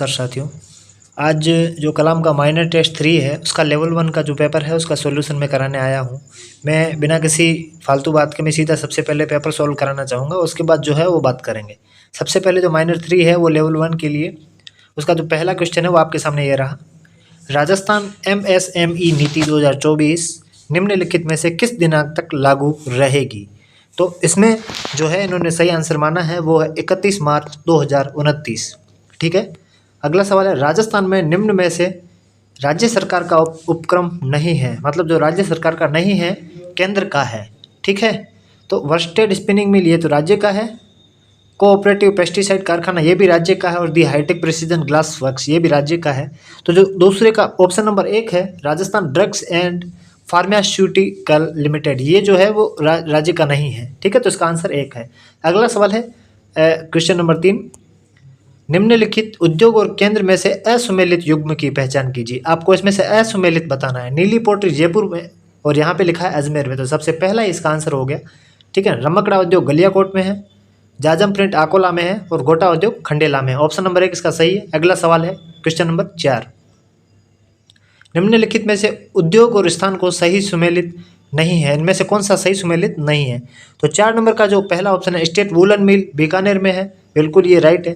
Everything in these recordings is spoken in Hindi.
कर साथियों, आज जो कलाम का माइनर टेस्ट 3 है उसका लेवल 1 का जो पेपर है उसका सॉल्यूशन मैं कराने आया हूँ। मैं बिना किसी फालतू बात के मैं सीधा सबसे पहले पेपर सॉल्व कराना चाहूँगा, उसके बाद जो है वो बात करेंगे। सबसे पहले जो माइनर 3 है वो लेवल 1 के लिए उसका जो पहला क्वेश्चन है वो आपके सामने ये रहा। राजस्थान MSME नीति 2024 निम्नलिखित में से किस दिनांक तक लागू रहेगी? तो इसमें जो है इन्होंने सही आंसर माना है वो है 31 मार्च 2029। ठीक है। अगला सवाल है, राजस्थान में निम्न में से राज्य सरकार का उपक्रम नहीं है, मतलब जो राज्य सरकार का नहीं है केंद्र का है। ठीक है। तो वर्स्टेड स्पिनिंग मिल ये तो राज्य का है, कोऑपरेटिव पेस्टिसाइड कारखाना ये भी राज्य का है, और दी हाईटेक प्रिसीजन ग्लास वर्क्स ये भी राज्य का है। तो जो दूसरे का ऑप्शन नंबर 1 है Rajasthan drugs and pharmaceutical limited ये जो है वो राज्य का नहीं है। ठीक है। तो इसका आंसर 1 है। अगला सवाल है क्वेश्चन नंबर 3, निम्नलिखित उद्योग और केंद्र में से असुमेलित युग्म की पहचान कीजिए। आपको इसमें से असुमेलित बताना है। नीली पोट्री जयपुर में और यहाँ पे लिखा है अजमेर में, तो सबसे पहला ही इसका आंसर हो गया। ठीक है। रमकड़ा उद्योग गलियाकोट में है, जाजम प्रिंट अकोला में है और गोटा उद्योग खंडेला में है। ऑप्शन नंबर 1 इसका सही है। अगला सवाल है क्वेश्चन नंबर 4, निम्नलिखित में से उद्योग और स्थान को सही सुमेलित नहीं है, इनमें से कौन सा सही सुमेलित नहीं है? तो 4 नंबर का जो पहला ऑप्शन है स्टेट वूलन मिल बीकानेर में है, बिल्कुल ये राइट है।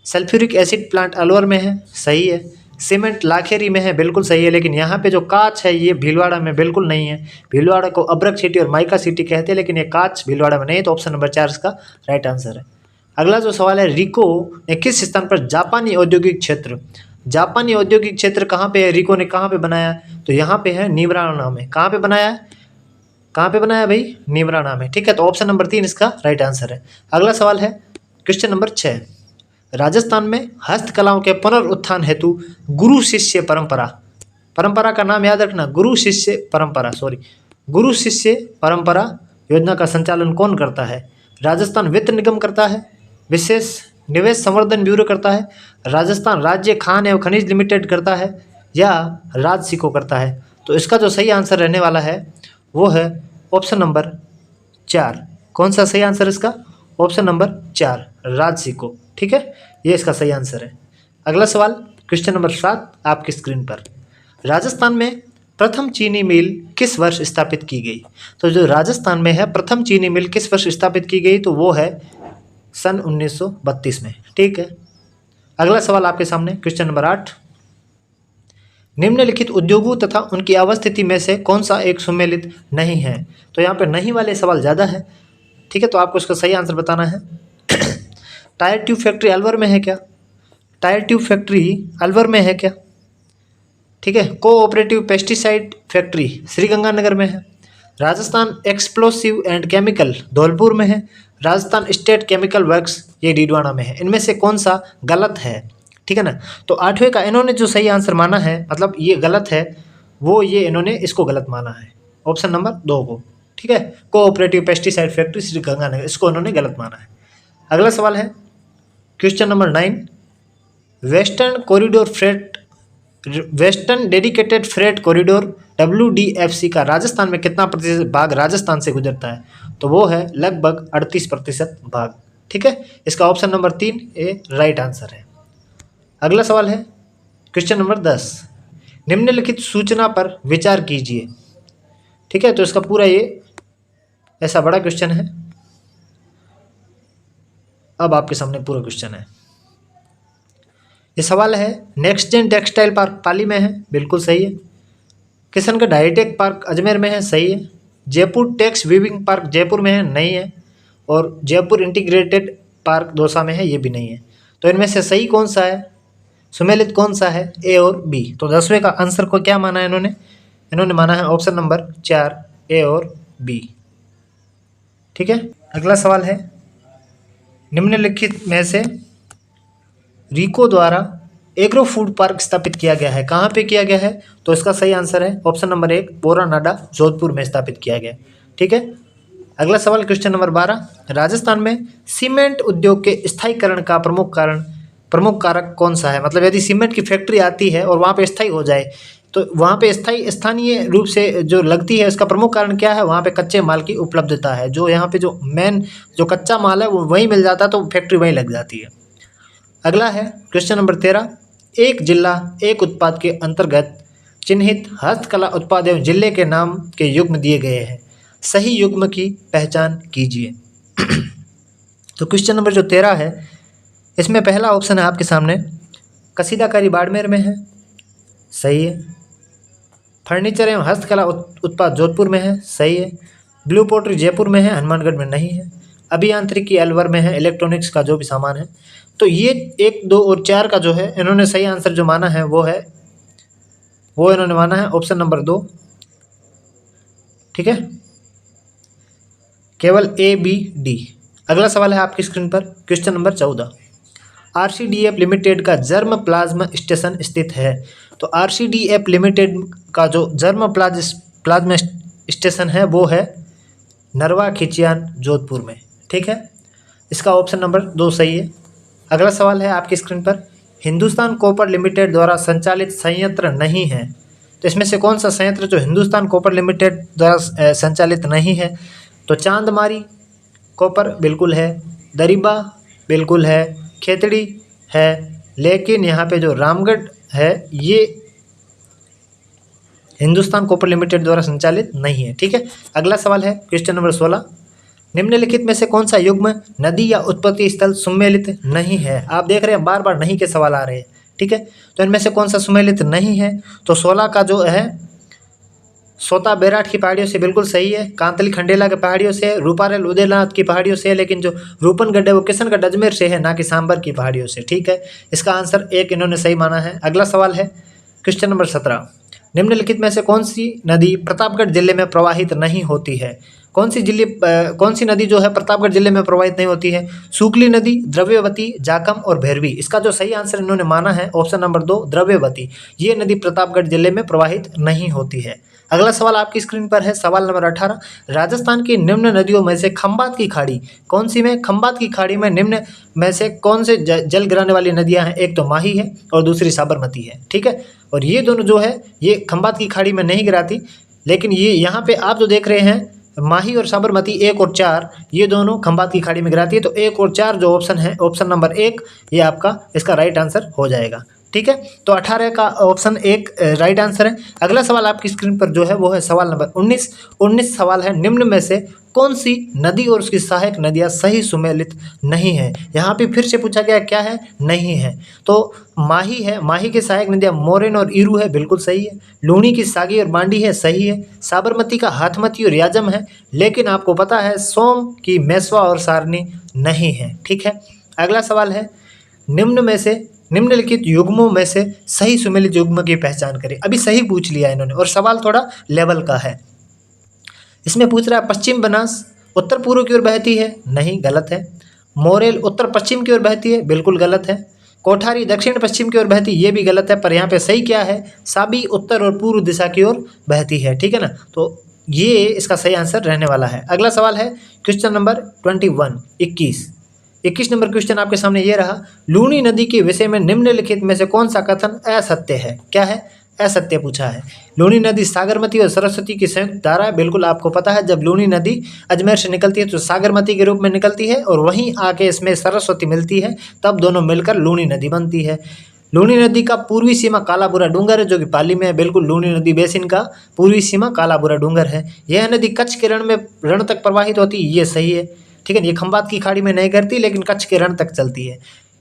सल्फ्यूरिक एसिड प्लांट अलवर में है, सही है। सीमेंट लाखेरी में है, बिल्कुल सही है। लेकिन यहाँ पे जो कांच है ये भीलवाड़ा में बिल्कुल नहीं है। भीलवाड़ा को अब्रक सिटी और माइका सिटी कहते हैं, लेकिन ये कांच भीलवाड़ा में नहीं है। तो ऑप्शन नंबर 4 इसका राइट आंसर है। अगला जो सवाल है, रिको ने किस स्थान पर जापानी औद्योगिक क्षेत्र कहाँ पे है? रिको ने कहाँ पे बनाया? तो यहाँ पे है नीमराणा में। कहाँ पे बनाया है? कहाँ पे बनाया भाई? नीमराणा में। ठीक है। तो ऑप्शन नंबर 3 इसका राइट आंसर है। अगला सवाल है क्वेश्चन नंबर 6, राजस्थान में हस्तकलाओं के पुनरुत्थान हेतु गुरु शिष्य परंपरा का नाम याद रखना, गुरु शिष्य परंपरा योजना का संचालन कौन करता है? राजस्थान वित्त निगम करता है, विशेष निवेश संवर्धन ब्यूरो करता है, राजस्थान राज्य खान एवं खनिज लिमिटेड करता है, या राजसिको करता है? तो इसका जो सही आंसर रहने वाला है वो है ऑप्शन नंबर 4। कौन सा सही आंसर इसका? Option number 4 राजसिको। ठीक है। ये इसका सही आंसर है। अगला सवाल क्वेश्चन नंबर 7 आपकी स्क्रीन पर, राजस्थान में प्रथम चीनी मिल किस वर्ष स्थापित की गई? तो जो राजस्थान में है प्रथम चीनी मिल किस वर्ष स्थापित की गई? तो वो है सन 1932 में। ठीक है। अगला सवाल आपके सामने क्वेश्चन नंबर 8, निम्नलिखित उद्योगों तथा उनकी अवस्थिति में से कौन सा एक सुमेलित नहीं है? तो यहाँ पे नहीं वाले सवाल ज़्यादा है। ठीक है। तो आपको इसका सही आंसर बताना है। टायर ट्यूब फैक्ट्री अलवर में है क्या? टायर ट्यूब फैक्ट्री अलवर में है क्या? ठीक है। कोऑपरेटिव पेस्टिसाइड फैक्ट्री श्रीगंगानगर में है। Rajasthan explosive and chemical Dholpur में है। राजस्थान स्टेट केमिकल वर्क्स ये डीडवाना में है। इनमें से कौन सा गलत है? ठीक है ना। तो 8वें का इन्होंने जो सही आंसर माना है, मतलब ये गलत है, वो ये इन्होंने इसको गलत माना है, ऑप्शन नंबर 2 को। ठीक है। कोऑपरेटिव पेस्टिसाइड फैक्ट्री श्रीगंगानगर, इसको इन्होंने गलत माना है। अगला सवाल है question number 9, western dedicated freight corridor WDFC का राजस्थान में कितना प्रतिशत भाग राजस्थान से गुजरता है? तो वो है लगभग 38% भाग। ठीक है। इसका ऑप्शन नंबर 3 ए राइट आंसर है। अगला सवाल है क्वेश्चन नंबर 10, निम्नलिखित सूचना पर विचार कीजिए। ठीक है। तो इसका पूरा ये ऐसा बड़ा क्वेश्चन है। अब आपके सामने पूरा क्वेश्चन है। ये सवाल है, नेक्स्ट जेन टेक्सटाइल पार्क पाली में है, बिल्कुल सही है। किशनगढ़ हाईटेक पार्क अजमेर में है, सही है। Jaipur tex weaving park Jaipur में है, नहीं है। और जयपुर इंटीग्रेटेड पार्क दौसा में है, ये भी नहीं है। तो इनमें से सही कौन सा है, सुमेलित कौन सा है? ए और बी। तो 10वें का आंसर को क्या माना है इन्होंने माना है ऑप्शन नंबर 4 ए और बी। ठीक है। अगला सवाल है, निम्नलिखित में से रिको द्वारा एग्रो फूड पार्क स्थापित किया गया है, कहाँ पे किया गया है? तो इसका सही आंसर है ऑप्शन नंबर 1 बोरानाडा जोधपुर में स्थापित किया गया। ठीक है। अगला सवाल क्वेश्चन नंबर 12, राजस्थान में सीमेंट उद्योग के स्थायीकरण का प्रमुख कारक कौन सा है? मतलब यदि सीमेंट की फैक्ट्री आती है और वहाँ पे स्थायी हो जाए तो वहाँ पे स्थानीय रूप से जो लगती है, इसका प्रमुख कारण क्या है? वहाँ पे कच्चे माल की उपलब्धता है। जो यहाँ पे जो मेन जो कच्चा माल है वो वहीं मिल जाता है, तो फैक्ट्री वहीं लग जाती है। अगला है क्वेश्चन नंबर 13, एक जिला एक उत्पाद के अंतर्गत चिन्हित हस्तकला उत्पाद एवं जिले के नाम के युग्म दिए गए हैं, सही युग्म की पहचान कीजिए। तो क्वेश्चन नंबर जो 13 है, इसमें पहला ऑप्शन है आपके सामने कसीदाकारी बाड़मेर में है, सही है। फर्नीचर एवं हस्तकला उत्पाद जोधपुर में है, सही है। ब्लू पोट्री जयपुर में है, हनुमानगढ़ में नहीं है। अभियांत्रिकी अलवर में है, इलेक्ट्रॉनिक्स का जो भी सामान है। तो ये 1, 2 और 4 का जो है इन्होंने सही आंसर जो माना है वो इन्होंने माना है ऑप्शन नंबर 2, ठीक है, केवल A, B, D। अगला सवाल है आपकी स्क्रीन पर क्वेश्चन नंबर 14, RCDF लिमिटेड का जर्म प्लाज्मा स्टेशन स्थित है। तो RCDF लिमिटेड का जो जर्म प्लाज्मा स्टेशन है वो है नरवा खिचियान जोधपुर में, ठीक है। इसका ऑप्शन नंबर 2 सही है। अगला सवाल है आपकी स्क्रीन पर, हिंदुस्तान कॉपर लिमिटेड द्वारा संचालित संयंत्र नहीं है। तो इसमें से कौन सा संयंत्र जो हिंदुस्तान कॉपर लिमिटेड द्वारा संचालित नहीं है? तो चांदमारी कॉपर बिल्कुल है, दरिबा बिल्कुल है, खेतड़ी है, लेकिन यहाँ पे जो रामगढ़ है ये हिंदुस्तान कॉपर लिमिटेड द्वारा संचालित नहीं है, ठीक है। अगला सवाल है क्वेश्चन नंबर 16, निम्नलिखित में से कौन सा युग्म नदी या उत्पत्ति स्थल सुमेलित नहीं है? आप देख रहे हैं बार बार नहीं के सवाल आ रहे हैं, ठीक है। तो इनमें से कौन सा सुमेलित नहीं है? तो 16 का जो है सोता बेराट की पहाड़ियों से बिल्कुल सही है, कांतली खंडेला के पहाड़ियों से, रूपारेल उदयनाथ की पहाड़ियों से, लेकिन जो रूपनगढ़ है वो किशनगढ़ अजमेर से है, ना कि सांबर की पहाड़ियों से, ठीक है। इसका आंसर 1 इन्होंने सही माना है। अगला सवाल है क्वेश्चन नंबर 17, निम्नलिखित में से कौन सी नदी प्रतापगढ़ जिले में प्रवाहित नहीं होती है? कौन सी नदी जो है प्रतापगढ़ जिले में प्रवाहित नहीं होती है? सूकली नदी, द्रव्यवती, जाखम और भैरवी। इसका जो सही आंसर इन्होंने माना है ऑप्शन नंबर 2 द्रव्यवती, ये नदी प्रतापगढ़ जिले में प्रवाहित नहीं होती है। अगला सवाल आपकी स्क्रीन पर है सवाल नंबर 18, राजस्थान की निम्न नदियों में से खंबात की खाड़ी कौन सी में? खंबात की खाड़ी में निम्न में से कौन से जल गिराने वाली नदियां हैं? एक तो माही है और दूसरी साबरमती है, ठीक है। और ये दोनों जो है ये खंबात की खाड़ी में नहीं गिराती, लेकिन ये यहाँ पे आप जो देख रहे हैं माही और साबरमती 1 और 4 ये दोनों खंबात की खाड़ी में गिराती है। तो 1 और 4 जो ऑप्शन है ऑप्शन नंबर 1 ये आपका इसका राइट आंसर हो जाएगा, ठीक है। तो 18 का ऑप्शन 1 राइट आंसर है। अगला सवाल आपकी स्क्रीन पर जो है वो है सवाल नंबर 19 सवाल है, निम्न में से कौन सी नदी और उसकी सहायक नदियां सही सुमेलित नहीं है? यहाँ पे फिर से पूछा गया क्या है? नहीं है। तो माही है, माही की सहायक नदियां मोरेन और ईरू है, बिल्कुल सही है। लूणी की सागी और बांडी है, सही है। साबरमती का हाथमती और याजम है, लेकिन आपको पता है सोम की मेसवा और सारनी नहीं है, ठीक है। अगला सवाल है निम्नलिखित युग्मों में से सही सुमेलित युग्म की पहचान करें। अभी सही पूछ लिया इन्होंने और सवाल थोड़ा लेवल का है। इसमें पूछ रहा है पश्चिम बनास उत्तर पूर्व की ओर बहती है, नहीं, गलत है। मोरेल उत्तर पश्चिम की ओर बहती है, बिल्कुल गलत है। कोठारी दक्षिण पश्चिम की ओर बहती, ये भी गलत है। पर यहाँ पे सही क्या है? साबी उत्तर और पूर्व दिशा की ओर बहती है, ठीक है ना। तो ये इसका सही आंसर रहने वाला है। अगला सवाल है क्वेश्चन नंबर 21 नंबर क्वेश्चन आपके सामने ये रहा, लूणी नदी के विषय में निम्नलिखित में से कौन सा कथन असत्य है? क्या है? असत्य पूछा है। लूणी नदी सागरमती और सरस्वती की संयुक्त धारा है, बिल्कुल आपको पता है जब लूणी नदी अजमेर से निकलती है तो सागरमती के रूप में निकलती है और वहीं आके इसमें सरस्वती मिलती है, तब दोनों मिलकर लूणी नदी बनती है। लूणी नदी का पूर्वी सीमा कालाबुरा डूंगर है जो कि पाली में है, बिल्कुल लूणी नदी बेसिन का पूर्वी सीमा कालाबुरा डूंगर है। यह नदी कच्छ के रण तक प्रवाहित होती है, ये सही है, ठीक है। ये खंबात की खाड़ी में नहीं करती लेकिन कच्छ के रण तक चलती है।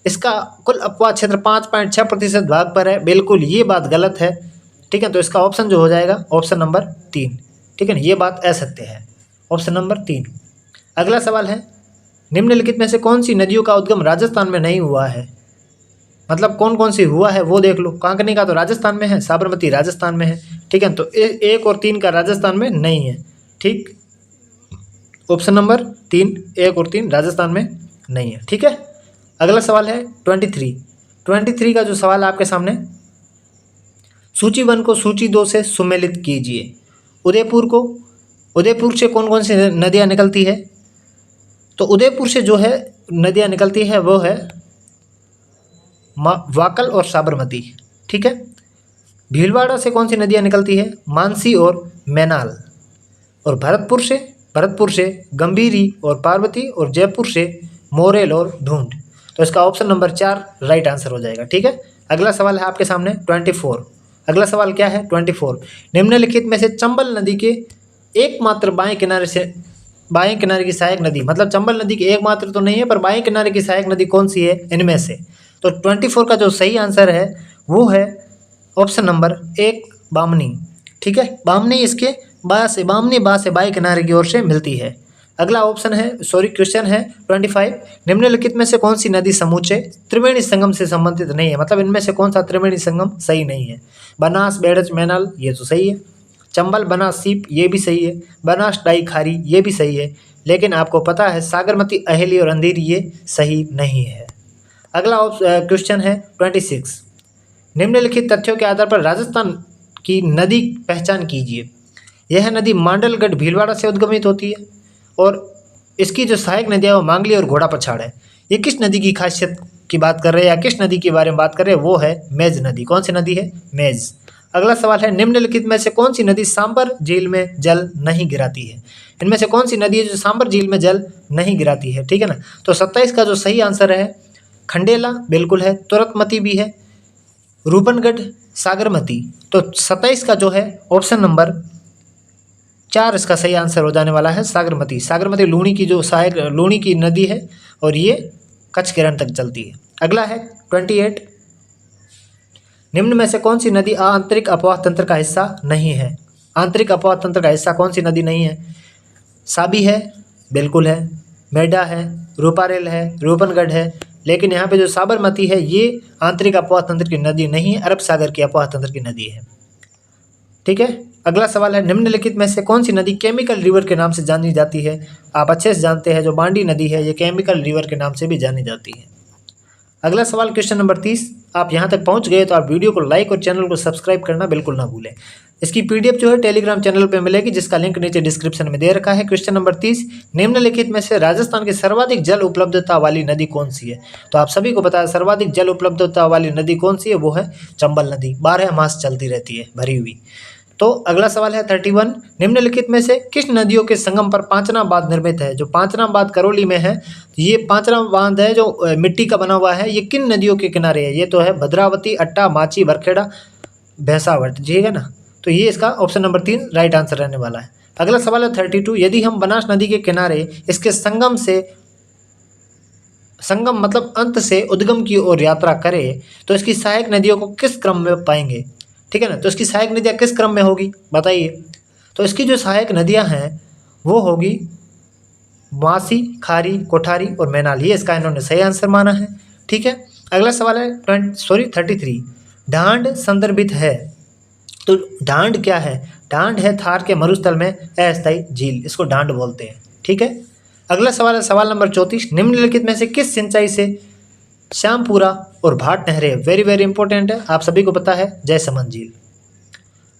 इसका कुल अपवाद क्षेत्र 5.6% भाग पर है, बिल्कुल ये बात गलत है, ठीक है। तो इसका ऑप्शन जो हो जाएगा ऑप्शन नंबर 3, ठीक है ना, ये बात असत्य है, ऑप्शन नंबर 3। अगला सवाल है निम्नलिखित में से कौन सी नदियों का उद्गम राजस्थान में नहीं हुआ है? मतलब कौन कौन सी हुआ है वो देख लो। कांकनी का तो राजस्थान में है, साबरमती राजस्थान में है, ठीक है। तो 1 और 3 का राजस्थान में नहीं है, ठीक। ऑप्शन नंबर 3 1 और 3 राजस्थान में नहीं है, ठीक है। अगला सवाल है 23 का जो सवाल आपके सामने, सूची 1 को सूची 2 से सुमेलित कीजिए। उदयपुर से कौन कौन सी नदियाँ निकलती है? तो उदयपुर से जो है नदियाँ निकलती है वो है वाकल और साबरमती, ठीक है। भीलवाड़ा से कौन सी नदियाँ निकलती है? मानसी और मैनाल। और भरतपुर से गंभीरी और पार्वती, और जयपुर से मोरेल और ढूंढ। तो इसका ऑप्शन नंबर 4 राइट आंसर हो जाएगा। ठीक है, अगला सवाल है आपके सामने 24। अगला सवाल क्या है 24, निम्नलिखित में से चंबल नदी के एकमात्र बाएं किनारे की सहायक नदी, मतलब चंबल नदी की एकमात्र तो नहीं है पर बाएं किनारे की सहायक नदी कौन सी है इनमें से। तो 24 का जो सही आंसर है वो है ऑप्शन नंबर 1 बामनी। ठीक है, बामनी इसके बामनी बा से बाएं किनारे की ओर से मिलती है। अगला ऑप्शन है क्वेश्चन है 25, निम्नलिखित में से कौन सी नदी समूचे त्रिवेणी संगम से संबंधित नहीं है, मतलब इनमें से कौन सा त्रिवेणी संगम सही नहीं है। बनास बेड़च मैनाल ये तो सही है, चंबल बनास सीप ये भी सही है, बनास डाई खारी ये भी सही है, लेकिन आपको पता है सागरमती अहेली और अंधेरी ये सही नहीं है। अगला क्वेश्चन है 26, निम्नलिखित तथ्यों के आधार पर राजस्थान की नदी पहचान कीजिए। यह नदी मांडलगढ़ भीलवाड़ा से उद्गमित होती है और इसकी जो सहायक नदियाँ वो मांगली और घोड़ा पछाड़ है। ये किस नदी की खासियत की बात कर रहे हैं या किस नदी के बारे में बात कर रहे हैं, वो है मेज नदी। कौन सी नदी है, मेज। अगला सवाल है निम्नलिखित में से कौन सी नदी सांबर झील में जल नहीं गिराती है। इनमें से कौन सी नदी है जो सांबर झील में जल नहीं गिराती है, ठीक है ना। तो 27 का जो सही आंसर है खंडेला बिल्कुल है, तुरतमती भी है, रूपनगढ़, सागरमती। तो 27 का जो है ऑप्शन नंबर 4 इसका सही आंसर हो जाने वाला है सागरमती। सागरमती लूणी की जो सहायक लूणी की नदी है और ये कच्छ किरण तक चलती है। अगला है 28, निम्न में से कौन सी नदी आंतरिक अपवाह तंत्र का हिस्सा नहीं है। आंतरिक अपवाह तंत्र का हिस्सा कौन सी नदी नहीं है, साबी है बिल्कुल है, मेढा है, रूपारेल है, रूपनगढ़ है, लेकिन यहाँ पे जो साबरमती है ये आंतरिक अपवाह तंत्र की नदी नहीं है, अरब सागर की अपवाह तंत्र की नदी है। ठीक है, अगला सवाल है निम्नलिखित में से कौन सी नदी केमिकल रिवर के नाम से जानी जाती है। आप अच्छे से जानते हैं जो बांडी नदी है ये केमिकल रिवर के नाम से भी जानी जाती है। अगला सवाल क्वेश्चन नंबर 30, आप यहाँ तक पहुँच गए तो आप वीडियो को लाइक और चैनल को सब्सक्राइब करना बिल्कुल ना भूलें। इसकी पीडीएफ जो है टेलीग्राम चैनल पे मिलेगी जिसका लिंक नीचे डिस्क्रिप्शन में दे रखा है। क्वेश्चन नंबर 30, निम्नलिखित में से राजस्थान की सर्वाधिक जल उपलब्धता वाली नदी कौन सी है। तो आप सभी को पता है सर्वाधिक जल उपलब्धता वाली नदी कौन सी है, वो है चंबल नदी, 12 मास चलती रहती है भरी हुई। तो अगला सवाल है 31, निम्नलिखित में से किस नदियों के संगम पर पांचना बांध निर्मित है। जो पांचना बांध करौली में है, ये पांचना बांध है जो मिट्टी का बना हुआ है, ये किन नदियों के किनारे है। ये तो है भद्रावती, अट्टा, माची, बरखेड़ा, भैंसावट, ठीक है ना। तो ये इसका ऑप्शन नंबर 3 राइट आंसर रहने वाला है। अगला सवाल है 32, यदि हम बनास नदी के किनारे इसके संगम मतलब अंत से उद्गम की ओर यात्रा करें तो इसकी सहायक नदियों को किस क्रम में पाएंगे, ठीक है ना। तो इसकी सहायक नदियाँ किस क्रम में होगी बताइए। तो इसकी जो सहायक नदियाँ हैं वो होगी मासी, खारी, कोठारी और मैनाल, ये इसका इन्होंने सही आंसर माना है। ठीक है, अगला सवाल है 33, ढांड संदर्भित है। तो ढांड क्या है, ढांड है थार के मरुस्थल में अस्थायी झील, इसको ढांड बोलते हैं। ठीक है, अगला सवाल है सवाल नंबर 34, निम्नलिखित में से किस सिंचाई से श्यामपुरा और भाट नहरें, वेरी वेरी इंपॉर्टेंट है, आप सभी को पता है जयसमंद झील।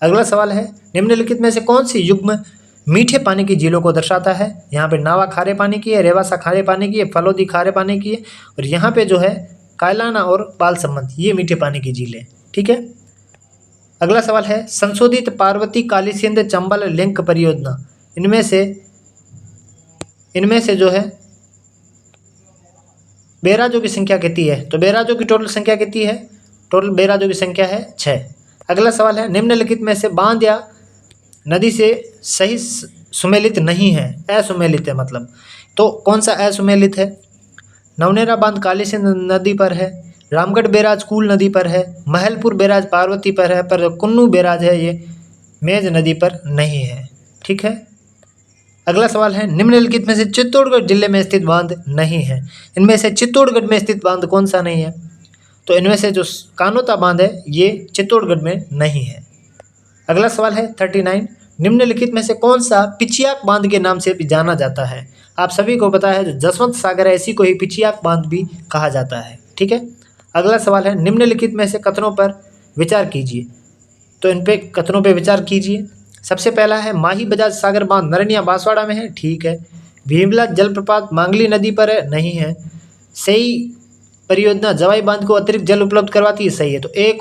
अगला सवाल है निम्नलिखित में से कौन सी युग्म मीठे पानी की झीलों को दर्शाता है। यहाँ पे नावा खारे पानी की है, रेवासा खारे पानी की है, फलोदी खारे पानी की है और यहाँ पे जो है कायलाना और बालसमंद ये मीठे पानी की झील है। ठीक है, अगला सवाल है संशोधित पार्वती कालीसिंध चंबल लिंक परियोजना, इनमें से जो है बैराजों की संख्या कितनी है। तो बैराजों की टोटल संख्या कितनी है, टोटल बैराजों की संख्या है 6। अगला सवाल है निम्नलिखित में से बांध या नदी से सही सुमेलित नहीं है, असुमेलित है मतलब, तो कौन सा असुमेलित है। नवनेरा बांध कालीसिंध नदी पर है, रामगढ़ बैराज कूल नदी पर है, महलपुर बैराज पार्वती पर है, पर कुन्नू बैराज है ये मेज नदी पर नहीं है। ठीक है, अगला सवाल है निम्नलिखित में से चित्तौड़गढ़ जिले में स्थित बांध नहीं है। इनमें से चित्तौड़गढ़ में स्थित बांध कौन सा नहीं है। तो इनमें से जो कानोता बांध है ये चित्तौड़गढ़ में नहीं है। अगला सवाल है 39, निम्नलिखित में से कौन सा पिचियाक बांध के नाम से भी जाना जाता है। आप सभी को पता है जो जसवंत सागर है इसी को ही पिचियाक बांध भी कहा जाता है। ठीक है, अगला सवाल है निम्नलिखित में से कथनों पर विचार कीजिए। तो इन पे कथनों पे विचार कीजिए। सबसे पहला है माही बजाज सागर बांध नरनिया बांसवाड़ा में है, ठीक है। भीमला जलप्रपात मांगली नदी पर है, नहीं है। सही परियोजना जवाई बांध को अतिरिक्त जल उपलब्ध करवाती है, सही है। तो ए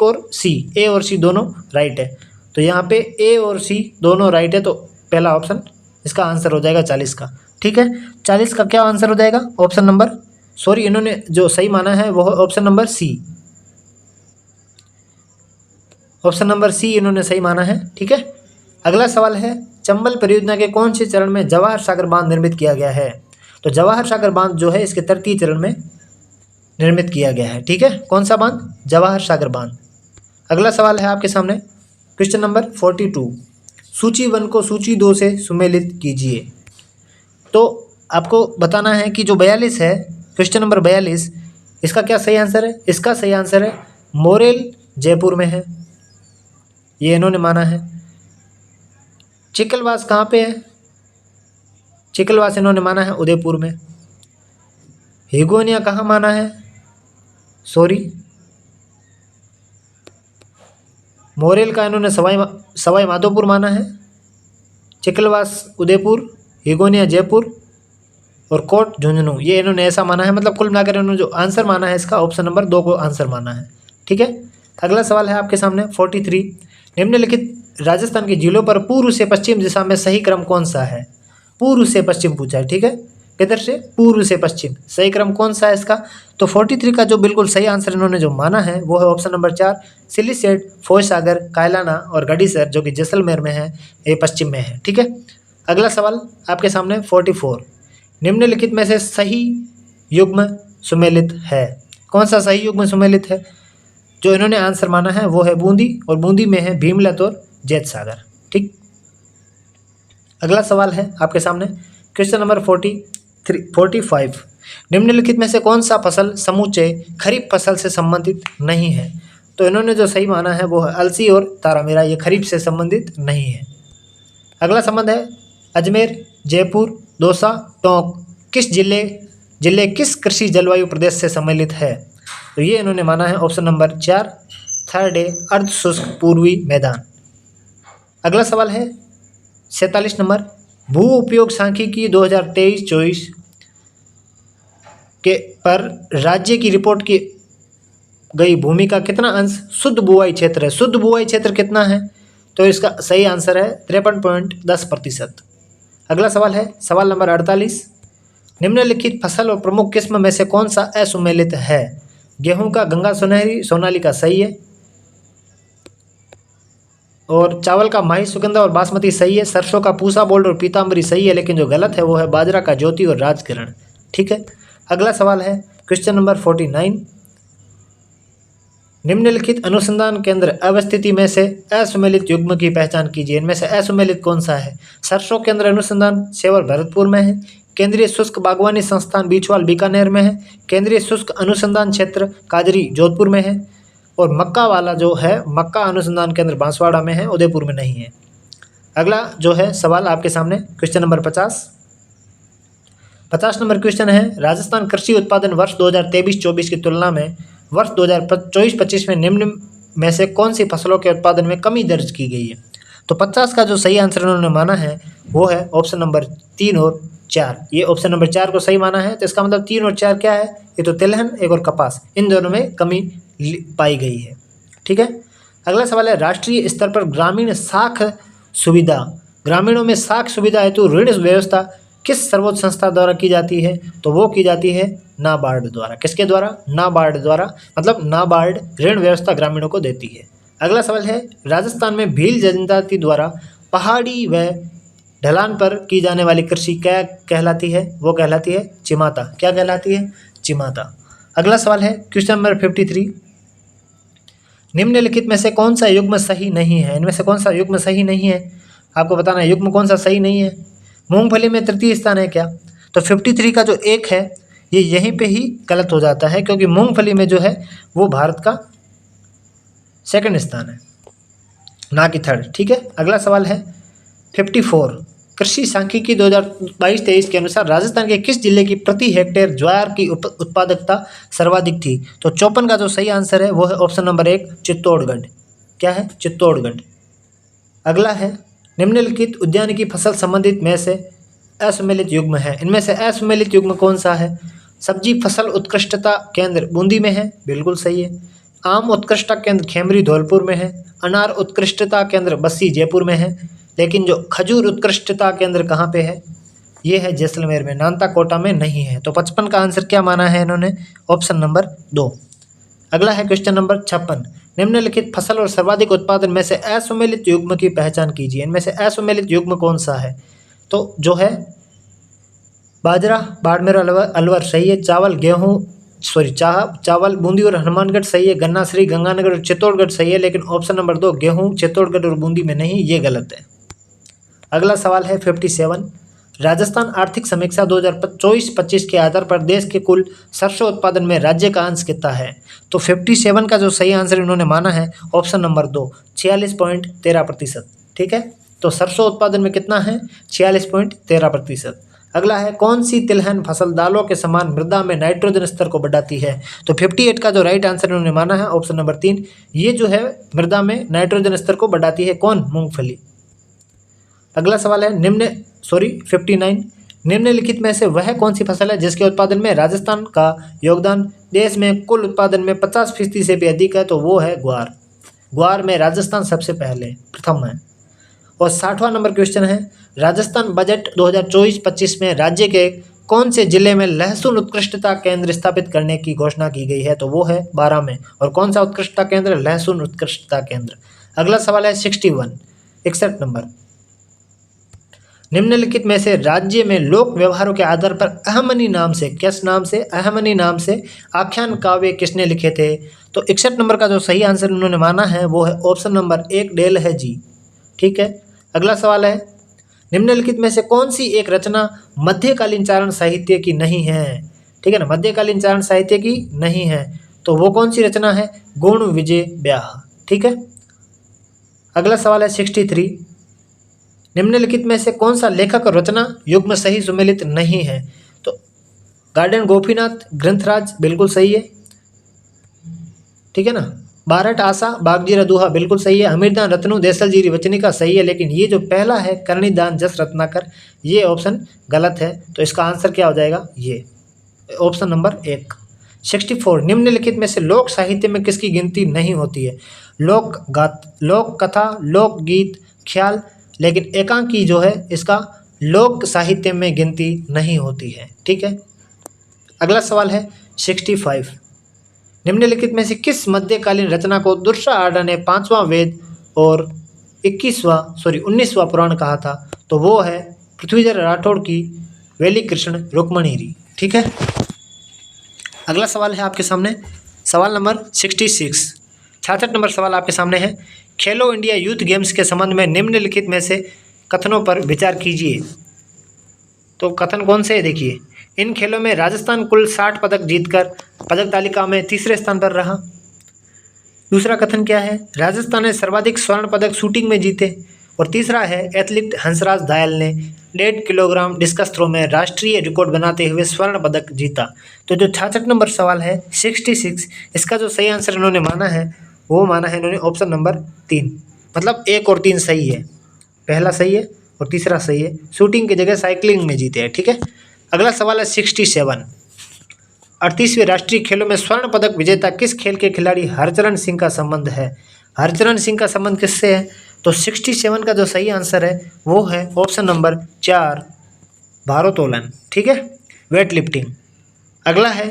और सी दोनों राइट है। तो यहाँ पे ए और सी दोनों राइट है, तो पहला ऑप्शन इसका आंसर हो जाएगा 40 का। ठीक है, 40 का क्या आंसर हो जाएगा, ऑप्शन नंबर सॉरी, इन्होंने जो सही माना है वो है option number C. Option number C इन्होंने सही माना है। ठीक है, अगला सवाल है, चंबल परियोजना के कौन से चरण में जवाहर सागर बांध निर्मित किया गया है? तो जवाहर सागर बांध जो है इसके तृतीय चरण में निर्मित किया गया है। ठीक है, कौन सा बांध? जवाहर सागर बांध। अगला सवाल है आपके सामने, क्वेश्चन नंबर 42, सूची 1 को सूची 2 से सुमेलित कीजिए। तो आपको बताना है कि जो 42 है, क्वेश्चन नंबर 42, इसका क्या सही आंसर है? इसका सही आंसर है मोरेल जयपुर में है, ये इन्होंने माना है। चिकलवास कहाँ पे है? चिकलवास इन्होंने माना है उदयपुर में। हिगोनिया कहाँ माना है? सॉरी, मोरेल का इन्होंने सवाई माधोपुर माना है। चिकलवास उदयपुर, हिगोनिया जयपुर और कोट झुंझुनू, ये इन्होंने ऐसा माना है। मतलब कुल मिलाकर इन्होंने जो आंसर माना है इसका ऑप्शन नंबर 2 को आंसर माना है। ठीक है, अगला सवाल है आपके सामने 43, निम्नलिखित राजस्थान के जिलों पर पूर्व से पश्चिम दिशा में सही क्रम कौन सा है? पूर्व से पश्चिम पूछा है। ठीक है, किधर से? पूर्व से पश्चिम, सही क्रम कौन सा है इसका? तो 43 का जो बिल्कुल सही आंसर इन्होंने जो माना है वो है ऑप्शन नंबर 4, सिलीसेट, फौजसागर, कायलाना और गढ़ीसर, जो कि जैसलमेर में है, ये पश्चिम में है। ठीक है, अगला सवाल आपके सामने 44, निम्नलिखित में से सही युग्म सुमेलित है? कौन सा सही युग्म सुमेलित है? जो इन्होंने आंसर माना है वो है बूंदी, और बूंदी में है भीमलत और जैत सागर। ठीक, अगला सवाल है आपके सामने, क्वेश्चन नंबर 45, निम्नलिखित में से कौन सा फसल समुच्चय खरीफ फसल से संबंधित नहीं है? तो इन्होंने जो सही माना है वो है अलसी और तारामीरा, ये खरीफ से संबंधित नहीं है। अगला संबंध है अजमेर, जयपुर, दौसा, टोंक किस जिले किस कृषि जलवायु प्रदेश से सम्मिलित है? तो ये इन्होंने माना है ऑप्शन नंबर 4, थर्ड है अर्ध शुष्क पूर्वी मैदान। अगला सवाल है 47 नंबर, भू उपयोग सांख्यिकी 2023-24 के पर राज्य की रिपोर्ट की गई भूमि का कितना अंश शुद्ध बुआई क्षेत्र है? शुद्ध बुआई क्षेत्र कितना है? तो इसका सही आंसर है 53.10%। अगला सवाल है सवाल नंबर 48, निम्नलिखित फसल और प्रमुख किस्म में से कौन सा असुमेलित है? गेहूं का गंगा सुनहरी सोनालिका सही है, और चावल का माही सुगंधा और बासमती सही है, सरसों का पूसा बोल्ड और पीताम्बरी सही है, लेकिन जो गलत है वो है बाजरा का ज्योति और राजकिरण। ठीक है, अगला सवाल है क्वेश्चन नंबर 49, निम्नलिखित अनुसंधान केंद्र अवस्थिति में से असुमेलित युग्म की पहचान कीजिए। इनमें से असुमेलित कौन सा है? सरसों केंद्र अनुसंधान सेवर भरतपुर में है, केंद्रीय शुष्क बागवानी संस्थान बीछवाल बीकानेर में है, केंद्रीय शुष्क अनुसंधान क्षेत्र काजरी जोधपुर में है, और मक्का वाला जो है मक्का अनुसंधान केंद्र बांसवाड़ा में है, उदयपुर में नहीं है। अगला जो है सवाल आपके सामने क्वेश्चन नंबर 50 नंबर क्वेश्चन है, राजस्थान कृषि उत्पादन वर्ष 2023-24 की तुलना में वर्ष 2024-25 में निम्न में से कौन सी फसलों के उत्पादन में कमी दर्ज की गई है? तो 50 का जो सही आंसर उन्होंने माना है वो है ऑप्शन नंबर 3 और 4। ये ऑप्शन नंबर 4 को सही माना है, तो इसका मतलब 3 और 4 क्या है? ये तो तिलहन एक और कपास, इन दोनों में कमी पाई गई है। ठीक है, अगला सवाल है, राष्ट्रीय स्तर पर ग्रामीण साख सुविधा, ग्रामीणों में साख सुविधा हेतु ऋण व्यवस्था किस सर्वोच्च संस्था द्वारा की जाती है? तो वो की जाती है नाबार्ड द्वारा। किसके द्वारा? नाबार्ड द्वारा, मतलब नाबार्ड ऋण व्यवस्था ग्रामीणों को देती है। अगला सवाल है, राजस्थान में भील जनजाति द्वारा पहाड़ी व ढलान पर की जाने वाली कृषि क्या कहलाती है? वो कहलाती है चिमाता। क्या कहलाती है? चिमाता। अगला सवाल है क्वेश्चन नंबर 53, निम्नलिखित में से कौन सा युग्म सही नहीं है? इनमें से कौन सा युग्म सही नहीं है? आपको बताना है युग्म कौन सा सही नहीं है। मूंगफली में तृतीय स्थान है क्या? तो 53 का जो 1 है ये यहीं पे ही गलत हो जाता है, क्योंकि मूंगफली में जो है वो भारत का सेकंड स्थान है, ना कि थर्ड। ठीक है, अगला सवाल है 54, कृषि सांख्यिकी 2022-23 के अनुसार राजस्थान के किस जिले की प्रति हेक्टेयर ज्वार की उत्पादकता सर्वाधिक थी? तो 54 का जो सही आंसर है वो है ऑप्शन नंबर 1, चित्तौड़गढ़। क्या है? चित्तौड़गढ़। अगला है, निम्नलिखित उद्यानिकी फसल संबंधित में से असुमेलित युग्म है। इनमें से असुमेलित युग्म कौन सा है? सब्जी फसल उत्कृष्टता केंद्र बूंदी में है, बिल्कुल सही है। आम उत्कृष्टता केंद्र खेमरी धौलपुर में है। अनार उत्कृष्टता केंद्र बस्सी जयपुर में है। लेकिन जो खजूर उत्कृष्टता केंद्र कहाँ पे है? ये है जैसलमेर में, नानता कोटा में नहीं है। तो 55 का आंसर क्या माना है इन्होंने? Option number 2। अगला है क्वेश्चन नंबर 56। निम्नलिखित फसल और सर्वाधिक उत्पादन में से असुमेलित युग्म की पहचान कीजिए। इनमें से असुमेलित युग्म कौन सा है? तो जो है बाजरा, बाड़मेर, अलवर सही है। चावल, गेहूं चावल, बूंदी और हनुमानगढ़ सही है। गन्ना, श्रीगंगानगर और चित्तौड़गढ़ सही है, लेकिन ऑप्शन नंबर 2 गेहूं, चित्तौड़गढ़ और बूंदी में नहीं, ये गलत है। अगला सवाल है 57। राजस्थान आर्थिक समीक्षा 2024-25 के आधार पर देश के कुल सरसों उत्पादन में राज्य का अंश कितना है? तो 57 का जो सही आंसर इन्होंने माना है ऑप्शन नंबर 2 46.13%। ठीक है, तो सरसों उत्पादन में कितना है? 46.13%। अगला है कौन सी तिलहन फसल दालों के समान मृदा में नाइट्रोजन स्तर को बढ़ाती है? तो 58 का जो राइट आंसर इन्होंने माना है ऑप्शन नंबर 3, ये जो है मृदा में नाइट्रोजन स्तर को बढ़ाती है। कौन? मूंगफली। अगला सवाल है 59। निम्नलिखित में से वह कौन सी फसल है जिसके उत्पादन में राजस्थान का योगदान देश में कुल उत्पादन में 50% से भी अधिक है? तो वो है ग्वार। ग्वार में राजस्थान सबसे पहले प्रथम है। और 60वां नंबर क्वेश्चन है राजस्थान बजट 2024-25 में राज्य के कौन से जिले में लहसुन उत्कृष्टता केंद्र स्थापित करने की घोषणा की गई है? तो वो है 12 में। और कौन सा उत्कृष्टता केंद्र? लहसुन उत्कृष्टता केंद्र। अगला सवाल है 61 नंबर। निम्नलिखित में से राज्य में लोक व्यवहारों के आधार पर अहमनी नाम से, किस नाम से? अहमनी नाम से आख्यान काव्य किसने लिखे थे? तो 61 नंबर का जो सही आंसर उन्होंने माना है वो है ऑप्शन नंबर 1 डेल है जी। ठीक है, अगला सवाल है निम्नलिखित में से कौन सी एक रचना मध्यकालीन चारण साहित्य की नहीं है? ठीक है ना, मध्यकालीन चारण साहित्य की नहीं है, तो वो कौन सी रचना है? गुण विजय ब्याह। ठीक है, अगला सवाल है 63। निम्नलिखित में से कौन सा लेखक और रचना युग्म सही सुमेलित नहीं है? तो गार्डन गोपीनाथ, ग्रंथराज बिल्कुल सही है। ठीक है ना, बारठ आशा, बागजीरा दुहा बिल्कुल सही है। हमीरदान, रत्नु, देसलजीरी, वचनिका सही है, लेकिन ये जो पहला है करणीदान, जस रत्नाकर, ये ऑप्शन गलत है। तो इसका आंसर क्या हो जाएगा? ये ऑप्शन नंबर 1। 64। निम्नलिखित में से लोक साहित्य में किसकी गिनती नहीं होती है? लोक कथा, लोकगीत, ख्याल, लेकिन एकांकी जो है इसका लोक साहित्य में गिनती नहीं होती है। ठीक है, अगला सवाल है 65। निम्नलिखित में से किस मध्यकालीन रचना को दुर्सा आडा ने 5वां वेद और 19वां पुराण कहा था? तो वो है पृथ्वीधर राठौड़ की वेली कृष्ण रुक्मणीरी। ठीक है, अगला सवाल है आपके सामने सवाल नंबर 66। 66 नंबर सवाल आपके सामने है खेलो इंडिया यूथ गेम्स के संबंध में निम्नलिखित में से कथनों पर विचार कीजिए। तो कथन कौन से है? देखिए, इन खेलों में राजस्थान कुल 60 पदक जीतकर पदक तालिका में तीसरे स्थान पर रहा। दूसरा कथन क्या है? राजस्थान ने सर्वाधिक स्वर्ण पदक शूटिंग में जीते। और तीसरा है एथलीट हंसराज दायल ने 1.5 किलोग्राम डिस्कस थ्रो में राष्ट्रीय रिकॉर्ड बनाते हुए स्वर्ण पदक जीता। तो जो 66 नंबर सवाल है 66, इसका जो सही आंसर इन्होंने माना है वो माना है इन्होंने ऑप्शन नंबर 3, मतलब 1 और 3 सही है। पहला सही है और तीसरा सही है, शूटिंग की जगह साइकिलिंग में जीते हैं। ठीक है, अगला सवाल है 67। 38वें राष्ट्रीय खेलों में स्वर्ण पदक विजेता किस खेल के खिलाड़ी हरचरण सिंह का संबंध है? हरचरण सिंह का संबंध किससे है? तो 67 का जो सही आंसर है वो है ऑप्शन नंबर 4 भारोत्तोलन। ठीक है, वेट लिफ्टिंग। अगला है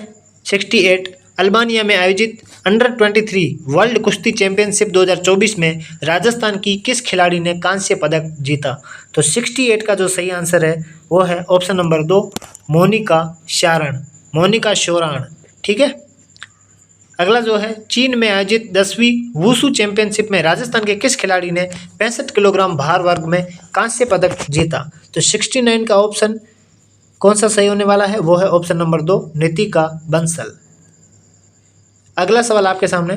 68। अल्बानिया में आयोजित अंडर-23 वर्ल्ड कुश्ती चैंपियनशिप 2024 में राजस्थान की किस खिलाड़ी ने कांस्य पदक जीता? तो 68 का जो सही आंसर है वो है ऑप्शन नंबर 2 मोनिका शोराण। ठीक है, अगला जो है चीन में आयोजित 10वीं वुशु चैंपियनशिप में राजस्थान के किस खिलाड़ी ने 65 किलोग्राम भार वर्ग में कांस्य पदक जीता? तो 69 का ऑप्शन कौन सा सही होने वाला है? वो है ऑप्शन नंबर 2 नितिका बंसल। अगला सवाल आपके सामने,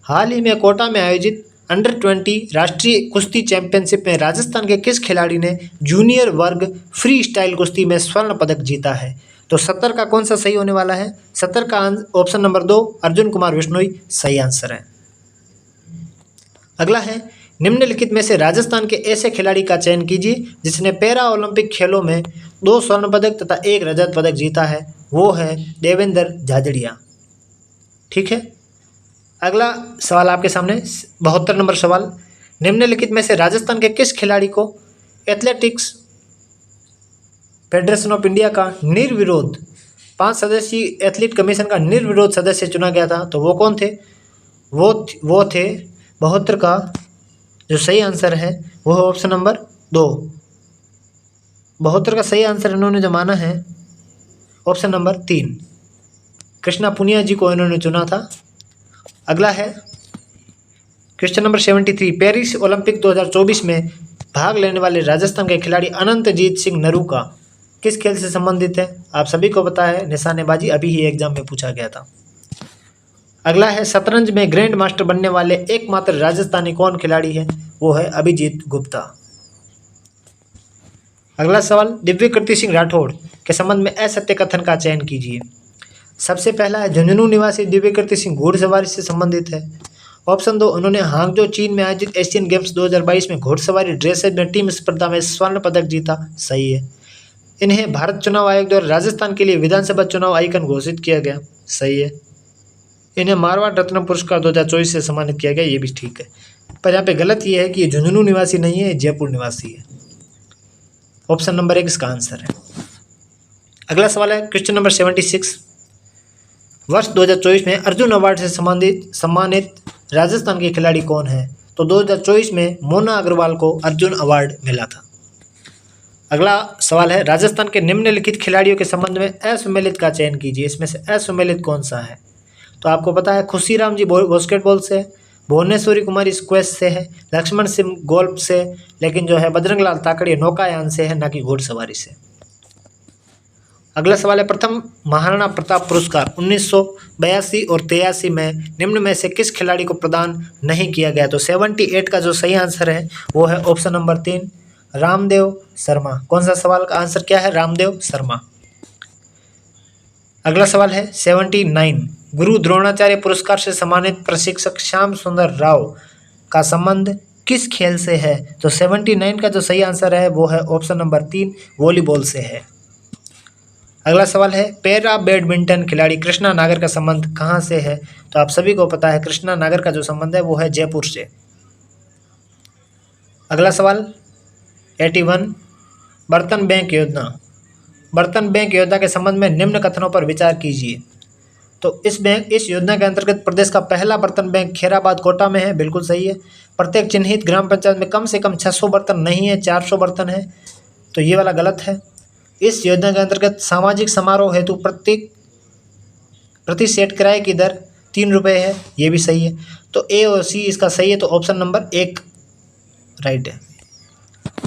हाल ही में कोटा में आयोजित अंडर-20 राष्ट्रीय कुश्ती चैंपियनशिप में राजस्थान के किस खिलाड़ी ने जूनियर वर्ग फ्री स्टाइल कुश्ती में स्वर्ण पदक जीता है? तो 70 का कौन सा सही होने वाला है? 70 का ऑप्शन नंबर 2 अर्जुन कुमार विश्नोई सही आंसर है। अगला है निम्नलिखित में से राजस्थान के ऐसे खिलाड़ी का चयन कीजिए जिसने पैरा ओलंपिक खेलों में 2 स्वर्ण पदक तथा 1 रजत पदक जीता है। वो है देवेंद्र झाझड़िया। ठीक है, अगला सवाल आपके सामने 72 नंबर सवाल, निम्नलिखित में से राजस्थान के किस खिलाड़ी को एथलेटिक्स फेडरेशन ऑफ इंडिया का निर्विरोध 5 सदस्यीय एथलीट कमीशन का निर्विरोध सदस्य चुना गया था, तो वो कौन थे? वो थे 72 का जो सही आंसर है वो है ऑप्शन नंबर 2। 72 का सही आंसर इन्होंने जो माना है ऑप्शन नंबर 3, कृष्णा पुनिया जी को इन्होंने चुना था। अगला है क्वेश्चन नंबर 73, पेरिस ओलंपिक 2024 में भाग लेने वाले राजस्थान के खिलाड़ी अनंतजीत सिंह नरूका किस खेल से संबंधित है? आप सभी को पता है निशानेबाजी, अभी ही एग्जाम में पूछा गया था। अगला है शतरंज में ग्रैंड मास्टर बनने वाले एकमात्र राजस्थानी कौन खिलाड़ी है? वो है अभिजीत गुप्ता। अगला सवाल, दिव्य कीर्ति सिंह राठौड़ के संबंध में असत्य कथन का चयन कीजिए। सबसे पहला है झुंझुनू निवासी दिव्य कीर्ति सिंह घुड़सवारी से संबंधित है। ऑप्शन 2, उन्होंने हांगजो चीन में आयोजित एशियन गेम्स 2022 में घुड़सवारी ड्रेसेज में टीम स्पर्धा में स्वर्ण पदक जीता, सही है। इन्हें भारत चुनाव आयोग द्वारा राजस्थान के लिए विधानसभा चुनाव आइकन घोषित किया गया, सही है। इन्हें मारवाड़ रत्न पुरस्कार 2024 से सम्मानित किया गया, ये भी ठीक है। पर यहाँ पे गलत ये है कि ये झुंझुनू निवासी नहीं है, जयपुर निवासी है। ऑप्शन नंबर 1 इसका आंसर है। अगला सवाल है क्वेश्चन नंबर 76, वर्ष 2024 में अर्जुन अवार्ड से सम्मानित राजस्थान के खिलाड़ी कौन है? तो 2024 में मोना अग्रवाल को अर्जुन अवार्ड मिला था। अगला सवाल है राजस्थान के निम्नलिखित खिलाड़ियों के संबंध में असुमेलित का चयन कीजिए। इसमें से असुमेलित कौन सा है? तो आपको पता है खुशीराम जी बास्केटबॉल से, भुवनेश्वरी कुमारी स्क्वैश से है, लक्ष्मण सिंह गोल्फ से, लेकिन जो है बजरंग लाल ताकड़िया नौकायान से है, ना कि घुड़सवारी से। अगला सवाल है प्रथम महाराणा प्रताप पुरस्कार 1982 और 83 में निम्न में से किस खिलाड़ी को प्रदान नहीं किया गया? तो 78 का जो सही आंसर है वो है ऑप्शन नंबर 3, रामदेव शर्मा। कौन सा सवाल का आंसर क्या है? रामदेव शर्मा। अगला सवाल है 79, गुरु द्रोणाचार्य पुरस्कार से सम्मानित प्रशिक्षक श्याम सुंदर राव का संबंध किस खेल से है? तो 79 का जो सही आंसर है वो है ऑप्शन नंबर 3, वॉलीबॉल से है। अगला सवाल है पैरा बैडमिंटन खिलाड़ी कृष्णा नागर का संबंध कहाँ से है? तो आप सभी को पता है कृष्णा नागर का जो संबंध है वो है जयपुर से। अगला सवाल 81, बर्तन बैंक योजना। बर्तन बैंक योजना के संबंध में निम्न कथनों पर विचार कीजिए। तो इस योजना के अंतर्गत प्रदेश का पहला बर्तन बैंक खैराबाद कोटा में है, बिल्कुल सही है। प्रत्येक चिन्हित ग्राम पंचायत में कम से कम 600 बर्तन नहीं है, 400 बर्तन है, तो ये वाला गलत है। इस योजना के अंतर्गत सामाजिक समारोह हेतु प्रति सेट किराए की दर 3 रुपये है, ये भी सही है। तो ए और सी इसका सही है, तो ऑप्शन नंबर 1 राइट है।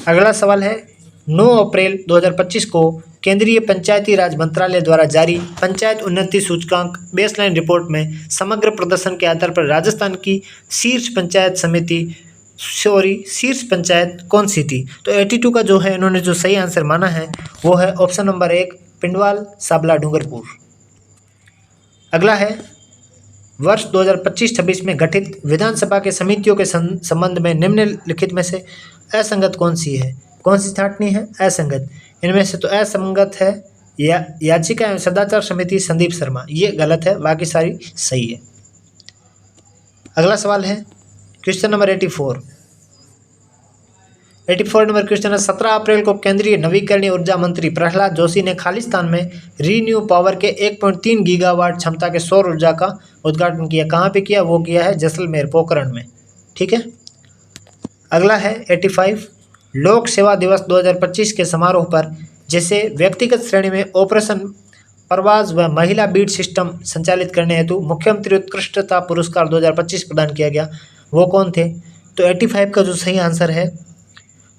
अगला सवाल है 9 अप्रैल 2025 को केंद्रीय पंचायती राज मंत्रालय द्वारा जारी पंचायत उन्नति सूचकांक बेसलाइन रिपोर्ट में समग्र प्रदर्शन के आधार पर राजस्थान की शीर्ष पंचायत कौन सी थी? तो 82 का जो है इन्होंने जो सही आंसर माना है वो है ऑप्शन नंबर 1, पिंडवाल साबला डूंगरपुर। अगला है वर्ष 2025-26 में गठित विधानसभा के समितियों के संबंध में निम्नलिखित में से असंगत कौन सी है? कौन सी छांटनी है? असंगत। इनमें से तो असंगत है याचिका एवं सदाचार समिति संदीप शर्मा, ये गलत है, बाकी सारी सही है। अगला सवाल है क्वेश्चन नंबर 84 नंबर क्वेश्चन है 17 अप्रैल को केंद्रीय नवीकरणीय ऊर्जा मंत्री प्रहलाद जोशी ने खालिस्तान में रीन्यू पावर के 1.3 गीगावाट क्षमता के सौर ऊर्जा का उद्घाटन किया। कहाँ पे किया? वो किया है जैसलमेर पोखरण में, ठीक है। अगला है 85, लोक सेवा दिवस 2025 के समारोह पर जैसे व्यक्तिगत श्रेणी में ऑपरेशन परवाज व महिला बीट सिस्टम संचालित करने हेतु मुख्यमंत्री उत्कृष्टता पुरस्कार 2025 प्रदान किया गया, वो कौन थे? तो 85 का जो सही आंसर है,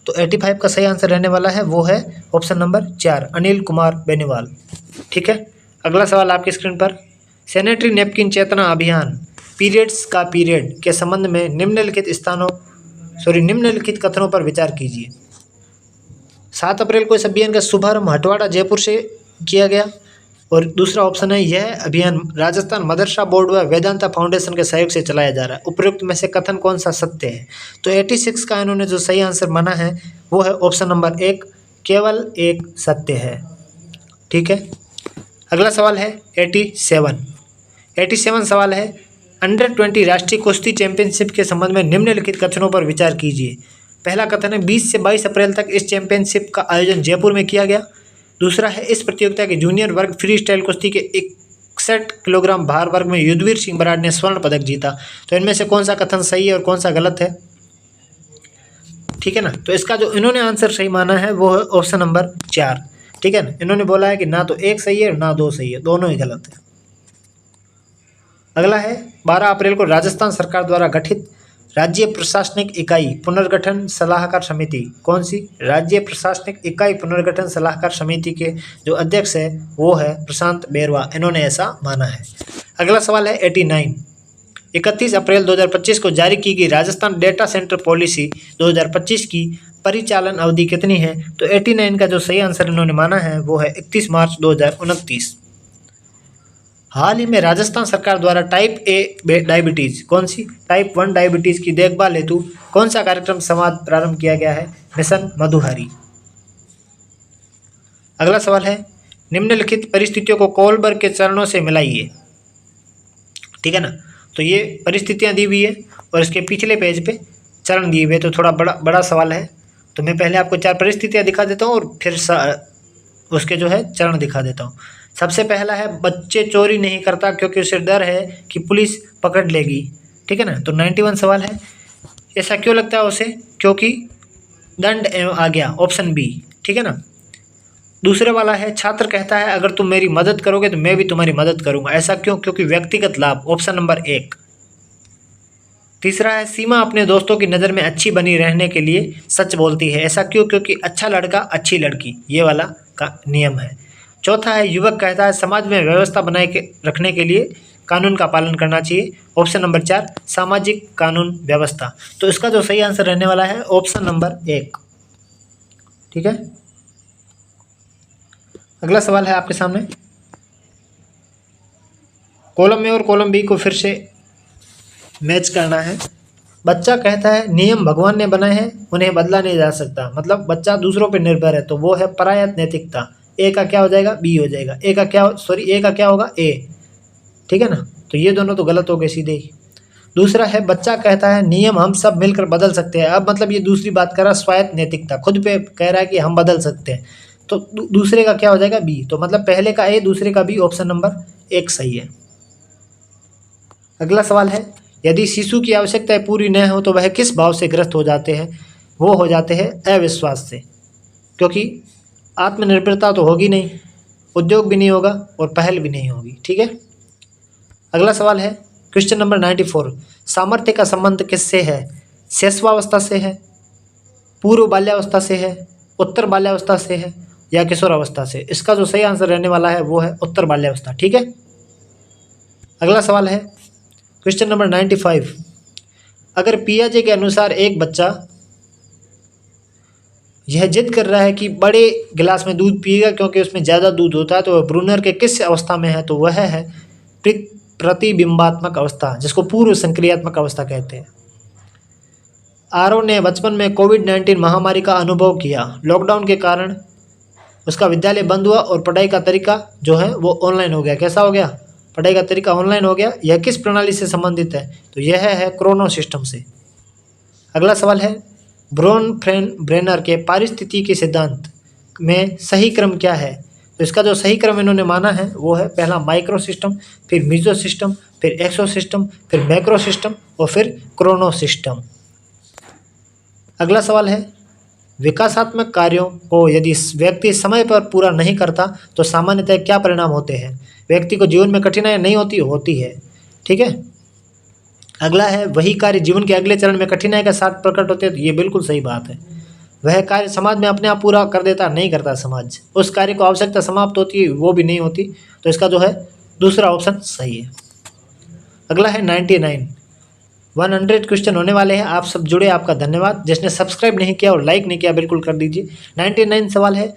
तो 85 का सही आंसर रहने वाला है वो है ऑप्शन नंबर 4, अनिल कुमार बेनीवाल, ठीक है। अगला सवाल आपकी स्क्रीन पर, सैनिटरी नैपकिन चेतना अभियान पीरियड्स का पीरियड के संबंध में निम्नलिखित कथनों पर विचार कीजिए। 7 अप्रैल को इस अभियान का शुभारंभ हटवाड़ा जयपुर से किया गया, और दूसरा ऑप्शन है यह अभियान राजस्थान मदरसा बोर्ड व वेदांता फाउंडेशन के सहयोग से चलाया जा रहा है। उपयुक्त में से कथन कौन सा सत्य है? तो 86 का इन्होंने जो सही आंसर माना है वो है ऑप्शन नंबर 1, केवल एक सत्य है, ठीक है। अगला सवाल है 87 सवाल है अंडर 20 राष्ट्रीय कुश्ती चैंपियनशिप के संबंध में निम्नलिखित कथनों पर विचार कीजिए। पहला कथन है 20 से 22 अप्रैल तक इस चैंपियनशिप का आयोजन जयपुर में किया गया। दूसरा है इस प्रतियोगिता के जूनियर वर्ग फ्री स्टाइल कुश्ती के 61 किलोग्राम भार वर्ग में युद्धवीर सिंह बराड़ ने स्वर्ण पदक जीता। तो इनमें से कौन सा कथन सही है और कौन सा गलत है? ठीक है ना। तो इसका जो इन्होंने आंसर सही माना है वो है ऑप्शन नंबर 4। ठीक है ना। इन्होंने बोला है कि ना तो एक सही है ना दो सही है, दोनों ही गलत है। अगला है 12 अप्रैल को राजस्थान सरकार द्वारा गठित राज्य प्रशासनिक इकाई पुनर्गठन सलाहकार समिति, कौन सी? राज्य प्रशासनिक इकाई पुनर्गठन सलाहकार समिति के जो अध्यक्ष है वो है प्रशांत बेरवा। इन्होंने ऐसा माना है। अगला सवाल है 89। 31 अप्रैल 2025 को जारी की गई राजस्थान डेटा सेंटर पॉलिसी 2025 की परिचालन अवधि कितनी है? तो 89 का जो सही आंसर इन्होंने माना है वो है 31 मार्च 2029। हाल ही में राजस्थान सरकार द्वारा टाइप ए डायबिटीज, कौन सी? टाइप 1 डायबिटीज की देखभाल हेतु कौन सा कार्यक्रम समाज प्रारंभ किया गया है? मिशन मधुहारी। अगला सवाल है निम्नलिखित परिस्थितियों को कोलबर्ग के चरणों से मिलाइए। ठीक है ना। तो ये परिस्थितियां दी हुई है और इसके पिछले पेज पे चरण दिए हुए, तो थोड़ा बड़ा सवाल है। तो मैं पहले आपको 4 परिस्थितियां दिखा देता हूँ और फिर उसके जो है चरण दिखा देता हूँ। सबसे पहला है बच्चे चोरी नहीं करता क्योंकि उसे डर है कि पुलिस पकड़ लेगी। ठीक है ना। तो 91 सवाल है ऐसा क्यों लगता है उसे? क्योंकि दंड एवं आज्ञा, ऑप्शन बी। ठीक है ना। दूसरे वाला है छात्र कहता है अगर तुम मेरी मदद करोगे तो मैं भी तुम्हारी मदद करूंगा, ऐसा क्यों? क्योंकि व्यक्तिगत लाभ, ऑप्शन नंबर 1। तीसरा है सीमा अपने दोस्तों की नज़र में अच्छी बनी रहने के लिए सच बोलती है, ऐसा क्यों? क्योंकि अच्छा लड़का अच्छी लड़की, ये वाला का नियम है। चौथा है युवक कहता है समाज में व्यवस्था बनाए के रखने के लिए कानून का पालन करना चाहिए, ऑप्शन नंबर 4 सामाजिक कानून व्यवस्था। तो इसका जो सही आंसर रहने वाला है ऑप्शन नंबर 1। ठीक है। अगला सवाल है आपके सामने, कॉलम ए और कॉलम बी को फिर से मैच करना है। बच्चा कहता है नियम भगवान ने बनाए हैं, उन्हें बदला नहीं जा सकता, मतलब बच्चा दूसरों पर निर्भर है, तो वो है परायत नैतिकता। ए का क्या हो जाएगा? बी हो जाएगा। ए का क्या होगा? ए। ठीक है ना। तो ये दोनों तो गलत हो गए सीधे ही। दूसरा है बच्चा कहता है नियम हम सब मिलकर बदल सकते हैं। अब मतलब ये दूसरी बात कर रहा है, स्वायत्त नैतिकता, खुद पे कह रहा है कि हम बदल सकते हैं, तो दूसरे का क्या हो जाएगा? बी। तो मतलब पहले का ए दूसरे का बी, ऑप्शन नंबर 1 सही है। अगला सवाल है यदि शिशु की आवश्यकताएं पूरी न हो तो वह किस भाव से ग्रस्त हो जाते हैं? वो हो जाते हैं अविश्वास से, क्योंकि आत्मनिर्भरता तो होगी नहीं, उद्योग भी नहीं होगा और पहल भी नहीं होगी। ठीक है। अगला सवाल है क्वेश्चन नंबर 94। सामर्थ्य का संबंध किससे है? शैशवावस्था से है, पूर्व बाल्यावस्था से है, उत्तर बाल्यावस्था से है या किशोरावस्था से? इसका जो सही आंसर रहने वाला है वो है उत्तर बाल्यावस्था। ठीक है। अगला सवाल है क्वेश्चन नंबर 95। अगर पियाजे के अनुसार एक बच्चा यह जिद कर रहा है कि बड़े गिलास में दूध पिएगा क्योंकि उसमें ज़्यादा दूध होता है, तो वह ब्रूनर के किस अवस्था में है? तो वह है प्रतिबिंबात्मक अवस्था, जिसको पूर्व संक्रियात्मक अवस्था कहते हैं। आरव ने बचपन में कोविड-19 महामारी का अनुभव किया। लॉकडाउन के कारण उसका विद्यालय बंद हुआ और पढ़ाई का तरीका जो है वो ऑनलाइन हो गया। कैसा हो गया? पढ़ाई का तरीका ऑनलाइन हो गया। यह किस प्रणाली से संबंधित है? तो यह है क्रोनो सिस्टम से। अगला सवाल है ब्रेनर के पारिस्थितिकी सिद्धांत में सही क्रम क्या है? तो इसका जो सही क्रम इन्होंने माना है वो है पहला माइक्रो सिस्टम, फिर मीजो सिस्टम, फिर एक्सो सिस्टम, फिर मैक्रो सिस्टम और फिर क्रोनो सिस्टम। अगला सवाल है विकासात्मक कार्यों को यदि व्यक्ति समय पर पूरा नहीं करता तो सामान्यतः क्या परिणाम होते हैं? व्यक्ति को जीवन में कठिनाई नहीं होती है। ठीक है। अगला है वही कार्य जीवन के अगले चरण में कठिनाई के साथ प्रकट होते हैं। तो ये बिल्कुल सही बात है। वह कार्य समाज में अपने आप पूरा कर देता नहीं करता समाज, उस कार्य को आवश्यकता समाप्त होती है वो भी नहीं होती। तो इसका जो है दूसरा ऑप्शन सही है। अगला है 99। 100 क्वेश्चन होने वाले हैं। आप सब जुड़े, आपका धन्यवाद। जिसने सब्सक्राइब नहीं किया और लाइक नहीं किया बिल्कुल कर दीजिए। 99 सवाल है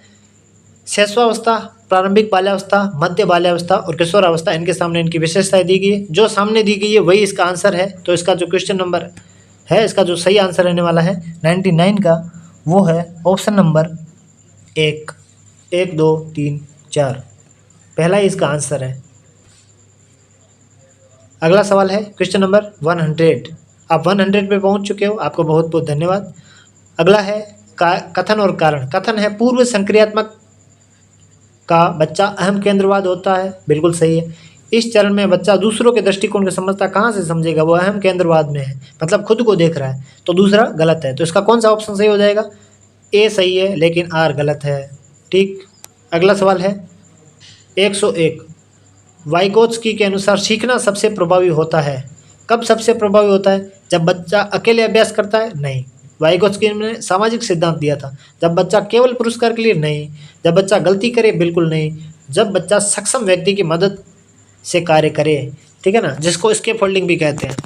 शैशवावस्था, प्रारंभिक बाल्यावस्था, मध्य बाल्यावस्था और किशोरावस्था, इनके सामने इनकी विशेषताएं दी गई है। जो सामने दी गई है वही इसका आंसर है। तो इसका जो क्वेश्चन नंबर है, इसका जो सही आंसर रहने वाला है 99 का वो है ऑप्शन नंबर 1, 1, 2, 3, 4, पहला ही इसका आंसर है। अगला सवाल है क्वेश्चन नंबर 100। आप 100 पे पहुंच चुके हो, आपको बहुत बहुत धन्यवाद। अगला है कथन और कारण। कथन है पूर्व संक्रियात्मक का बच्चा अहम केंद्रवाद होता है, बिल्कुल सही है। इस चरण में बच्चा दूसरों के दृष्टिकोण को समझता कहाँ से समझेगा, वो अहम केंद्रवाद में है, मतलब खुद को देख रहा है, तो दूसरा गलत है। तो इसका कौन सा ऑप्शन सही हो जाएगा, ए सही है लेकिन आर गलत है। ठीक, अगला सवाल है 101। वाइगोत्स्की के अनुसार सीखना सबसे प्रभावी होता है। कब सबसे प्रभावी होता है, जब बच्चा अकेले अभ्यास करता है, नहीं। वाइगोत्स्की ने सामाजिक सिद्धांत दिया था। जब बच्चा केवल पुरस्कार के लिए, नहीं। जब बच्चा गलती करे, बिल्कुल नहीं। जब बच्चा सक्षम व्यक्ति की मदद से कार्य करे, ठीक है ना, जिसको स्केप फोल्डिंग भी कहते हैं।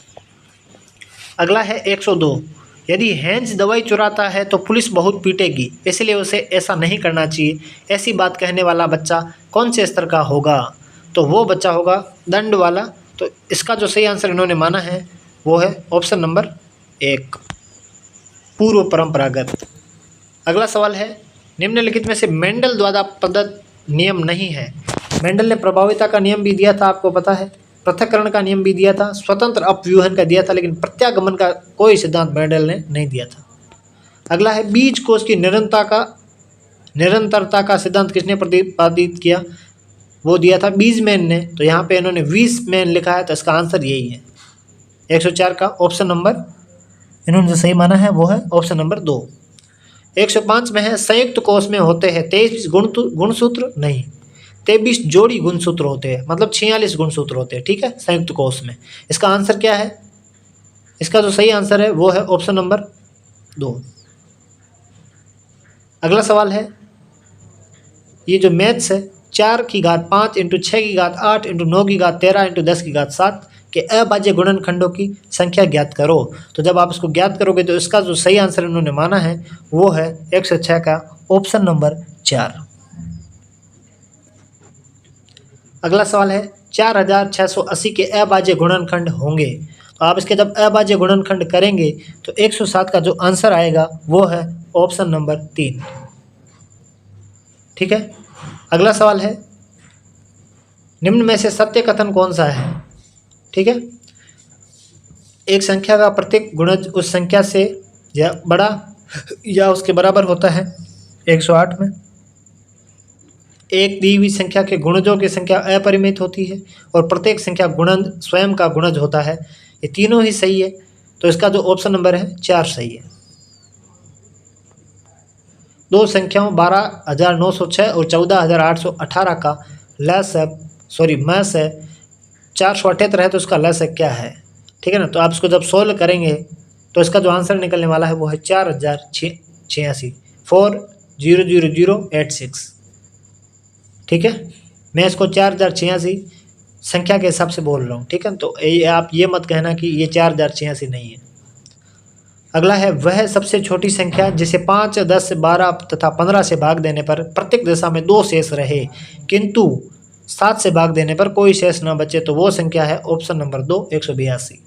अगला है 102। यदि हैंस दवाई चुराता है तो पुलिस बहुत पीटेगी, इसलिए उसे ऐसा नहीं करना चाहिए। ऐसी बात कहने वाला बच्चा कौन से स्तर का होगा, तो वो बच्चा होगा दंड वाला। तो इसका जो सही आंसर इन्होंने माना है वो है ऑप्शन नंबर 1, पूर्व परंपरागत। अगला सवाल है निम्नलिखित में से मेंडल द्वारा प्रदत्त नियम नहीं है। मेंडल ने प्रभाविता का नियम भी दिया था, आपको पता है, पृथक्करण का नियम भी दिया था, स्वतंत्र अपव्यूहन का दिया था, लेकिन प्रत्यागमन का कोई सिद्धांत मेंडल ने नहीं दिया था। अगला है बीज कोश की निरंतरता का सिद्धांत किसने प्रतिपादित किया, वो दिया था बीजमैन ने। तो यहाँ पे इन्होंने वीसमैन लिखा है, तो इसका आंसर यही है 104 का ऑप्शन नंबर, इन्होंने जो सही माना है वो है ऑप्शन नंबर 2। 105 में है संयुक्त कोश में होते हैं 23 गुणसूत्र, नहीं, 23 जोड़ी गुणसूत्र होते हैं, मतलब 46 गुणसूत्र होते हैं, ठीक है, संयुक्त कोश में। इसका आंसर क्या है, इसका जो सही आंसर है वो है ऑप्शन नंबर 2। अगला सवाल है, ये जो मैथ्स है, 4 की घात 5 इंटू 6 की घात 8 इंटू 9 की घात 13 इंटू 10 की घात 7 के अभाज्य गुणनखंडों की संख्या ज्ञात करो। तो जब आप इसको ज्ञात करोगे तो इसका जो सही आंसर इन्होंने माना है वो है 106 का ऑप्शन नंबर 4। अगला सवाल है 4680 के अभाज्य गुणनखंड होंगे। तो आप इसके जब अभाज्य गुणनखंड करेंगे तो 107 का जो आंसर आएगा वो है ऑप्शन नंबर 3, ठीक है। अगला सवाल है निम्न में से सत्य कथन कौन सा है, ठीक है। एक संख्या का प्रत्येक गुणज उस संख्या से या बड़ा या उसके बराबर होता है। 108 में एक दी हुई संख्या के गुणजों की संख्या अपरिमित होती है और प्रत्येक संख्या गुणज स्वयं का गुणज होता है। ये तीनों ही सही है, तो इसका जो ऑप्शन नंबर है 4 सही है। दो संख्याओं 12,906 और 14,818 का मैस है 478 है, तो इसका लस क्या है, ठीक है ना। तो आप इसको जब सोल्व करेंगे तो इसका जो आंसर निकलने वाला है वो है 4086 400086, ठीक है। मैं इसको 4086 संख्या के हिसाब से बोल रहा हूँ, ठीक है। तो आप ये मत कहना कि ये 4086 नहीं है। अगला है वह सबसे छोटी संख्या जिसे 5, 10, 12 तथा 15 से भाग देने पर प्रत्येक दिशा में 2 शेष रहे किंतु 7 से भाग देने पर कोई शेष न बचे, तो वो संख्या है ऑप्शन नंबर 2 182।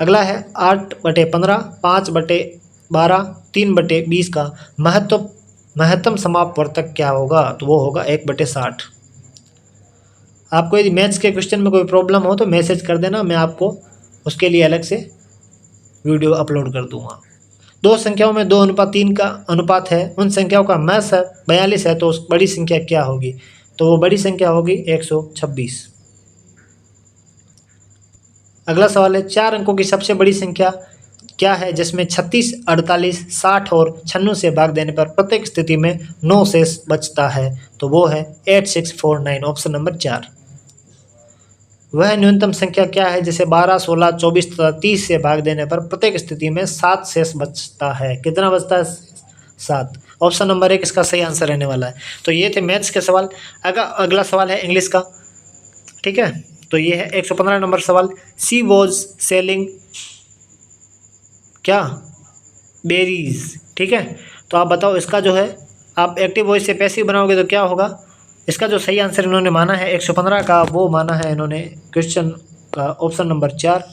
अगला है 8/15, 5/12, 3/20 का महत्तम समापवर्तक क्या होगा, तो वो होगा 1/60। आपको यदि मैथ्स के क्वेश्चन में कोई प्रॉब्लम हो तो मैसेज कर देना, मैं आपको उसके लिए अलग से वीडियो अपलोड कर दूंगा। दो संख्याओं में 2:3 का अनुपात है, उन संख्याओं का मैस है 42 है, तो उस बड़ी संख्या क्या होगी, तो वो बड़ी संख्या होगी 126। अगला सवाल है 4 अंकों की सबसे बड़ी संख्या क्या है जिसमें 36, 48, 60 और 96 से भाग देने पर प्रत्येक स्थिति में 9 शेष बचता है, तो वो है 8649, ऑप्शन नंबर 4। वह न्यूनतम संख्या क्या है जिसे 12, 16, 24 तथा 30 से भाग देने पर प्रत्येक स्थिति में 7 शेष बचता है, कितना बचता है, 7, ऑप्शन नंबर 1 इसका सही आंसर रहने वाला है। तो ये थे मैथ्स के सवाल। अगला सवाल है इंग्लिश का, ठीक है। तो ये है 115 नंबर सवाल। सी वॉज सेलिंग क्या, बेरीज, ठीक है। तो आप बताओ इसका जो है, आप एक्टिव वॉइस से पैसिव बनाओगे तो क्या होगा। इसका जो सही आंसर इन्होंने माना है 115 का, वो माना है इन्होंने क्वेश्चन का option number 4,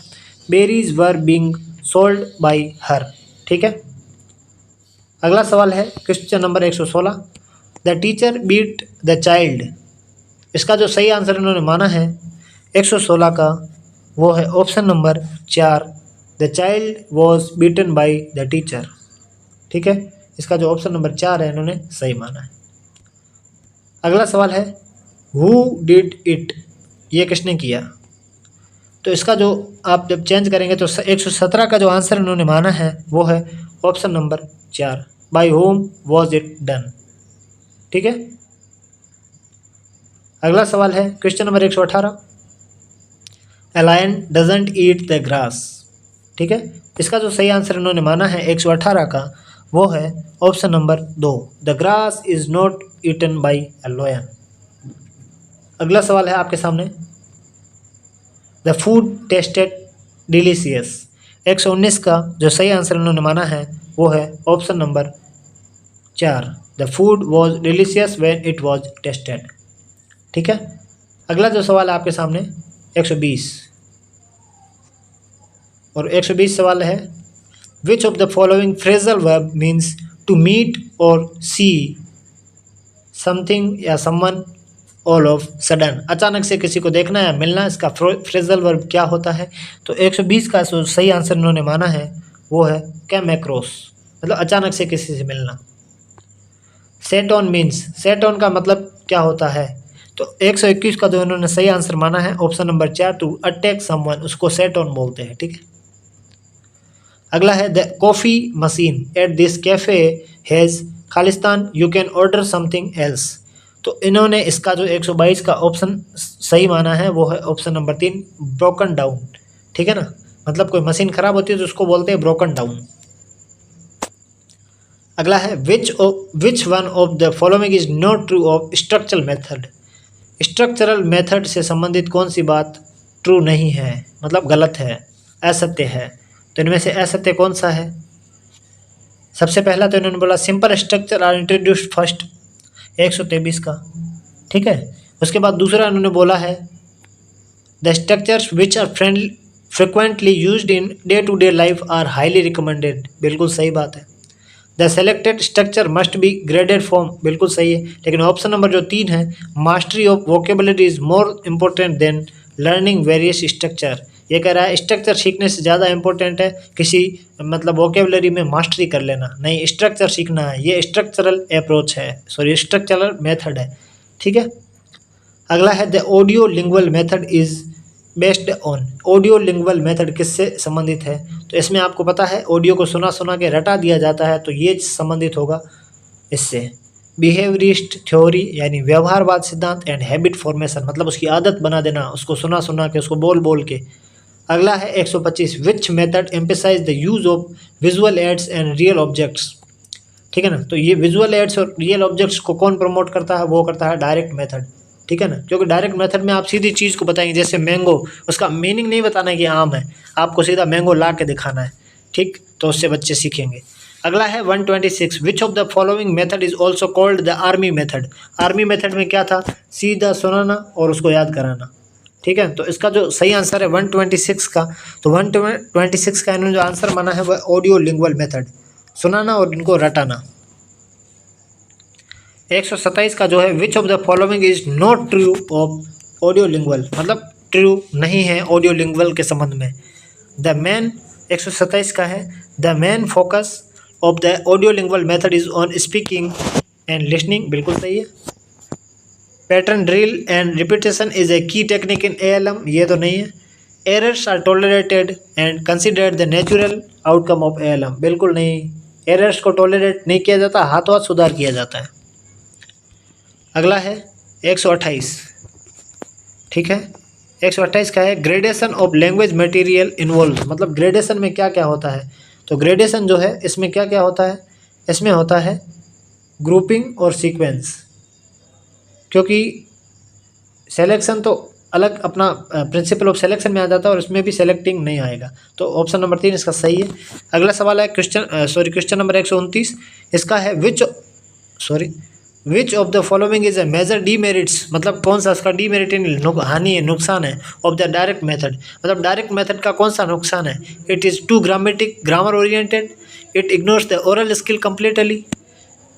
berries were being sold by her, ठीक है। अगला सवाल है question number 116, the teacher beat the child. इसका जो सही आंसर इन्होंने माना है 116 का, वो है option number 4, the child was beaten by the teacher, ठीक है। इसका जो ऑप्शन नंबर 4 है इन्होंने सही माना है। अगला सवाल है हु डिड इट, ये किसने किया। तो इसका जो आप जब चेंज करेंगे तो 117 का जो आंसर इन्होंने माना है वो है option number 4, by whom was it done. ठीक है। अगला सवाल है question number 118, a lion doesn't eat the grass. ठीक है। इसका जो सही आंसर इन्होंने माना है 118 का वो है option number 2, the grass is not eaten by a lion. अगला सवाल है आपके सामने, द फूड टेस्टेड डिलीशियस। 119 का जो सही आंसर उन्होंने माना है वो है option number 4, the food was delicious when it was tested. ठीक है। अगला जो सवाल है आपके सामने 120, और 120 सवाल है which of the following phrasal verb means to meet or see something या समवन ऑल ऑफ सडन। अचानक से किसी को देखना या मिलना, इसका फ्रेजल वर्ब क्या होता है। तो 120 का जो सही आंसर इन्होंने माना है वो है कैमेक्रोस, मतलब अचानक से किसी से मिलना। Set on means, set on का मतलब क्या होता है। तो 121 का जो इन्होंने सही आंसर माना है option number 4, to attack someone, उसको सेट ऑन बोलते हैं। ठीक है। अगला है the coffee machine at this cafe has खालिस्तान, you can order something else. तो इन्होंने इसका जो 122 का ऑप्शन सही माना है वो है ऑप्शन नंबर 3, ब्रोकन डाउन। ठीक है ना, मतलब कोई मशीन खराब होती है तो उसको बोलते हैं ब्रोकन डाउन। अगला है which one of the following is not true of structural method. Structural method से संबंधित कौन सी बात ट्रू नहीं है, मतलब गलत है, असत्य है। तो इनमें से असत्य कौन सा है। सबसे पहला तो इन्होंने बोला simple structure are introduced first, 123 का। ठीक है। उसके बाद दूसरा इन्होंने बोला है the structures which are frequently used in day to day life are highly recommended, बिल्कुल सही बात है। The selected structure must be graded form, बिल्कुल सही है। लेकिन ऑप्शन नंबर जो 3 है, mastery of vocabulary is more important than learning various structure, ये कह रहा है स्ट्रक्चर सीखने से ज़्यादा इंपॉर्टेंट है किसी मतलब वोकेबुलरी में मास्टरी कर लेना, नहीं स्ट्रक्चर सीखना है। ये स्ट्रक्चरल अप्रोच है, सॉरी स्ट्रक्चरल मेथड है। ठीक है। अगला है the audio lingual method is based on. Audio lingual method किससे संबंधित है। तो इसमें आपको पता है ऑडियो को सुना सुना के रटा दिया जाता है, तो ये संबंधित होगा इससे। बिहेवियरिस्ट थ्योरी यानी व्यवहारवाद सिद्धांत, एंड हैबिट फॉर्मेशन मतलब उसकी आदत बना देना, उसको सुना सुना के, उसको बोल बोल के। अगला है 125, which method emphasise the use of visual aids and real objects. ठीक है ना, तो ये विजुअल एड्स और रियल ऑब्जेक्ट्स को कौन प्रमोट करता है, वो करता है डायरेक्ट मेथड। ठीक है ना, क्योंकि डायरेक्ट मेथड में आप सीधी चीज़ को बताएंगे, जैसे मैंगो, उसका मीनिंग नहीं बताना है कि आम है, आपको सीधा मैंगो ला के दिखाना है। ठीक, तो उससे बच्चे सीखेंगे। अगला है 126, विच of the following method is also called the army method. Army method में क्या था, सीधा सुनाना और उसको याद कराना। ठीक है, तो इसका जो सही आंसर है 126 का, तो 126 का इन्होंने जो आंसर माना है वह ऑडियो लिंगुअल मेथड, सुनाना और इनको रटाना। 127 का जो है which of the following is not true of audio lingual, मतलब ट्रू नहीं है ऑडियो लिंगुअल के संबंध में। द मेन 127 का है the main focus of the audio lingual method is on speaking and listening, बिल्कुल सही है। Pattern drill and repetition is a key technique in ALM, ये तो नहीं है। Errors are tolerated and considered the natural outcome of ALM, बिल्कुल नहीं, एरर्स को टॉलरेट नहीं किया जाता, हाथों हाथ सुधार किया जाता है। अगला है 128। ठीक है, 128 का है gradation of language material involve, मतलब ग्रेडेशन में क्या क्या होता है। तो ग्रेडेशन जो है इसमें क्या क्या होता है, इसमें होता है ग्रुपिंग और सीक्वेंस, क्योंकि सेलेक्शन तो अलग अपना प्रिंसिपल ऑफ सिलेक्शन में आ जाता है और इसमें भी सेलेक्टिंग नहीं आएगा, तो ऑप्शन नंबर 3 इसका सही है। अगला सवाल है क्वेश्चन नंबर 129, इसका है which of the following is a major demerits, मतलब कौन सा इसका डीमेरिट हानि है, नुकसान है ऑफ द डायरेक्ट मेथड, मतलब डायरेक्ट मेथड का कौन सा नुकसान है। It is too grammar oriented, it ignores the oral skill completely,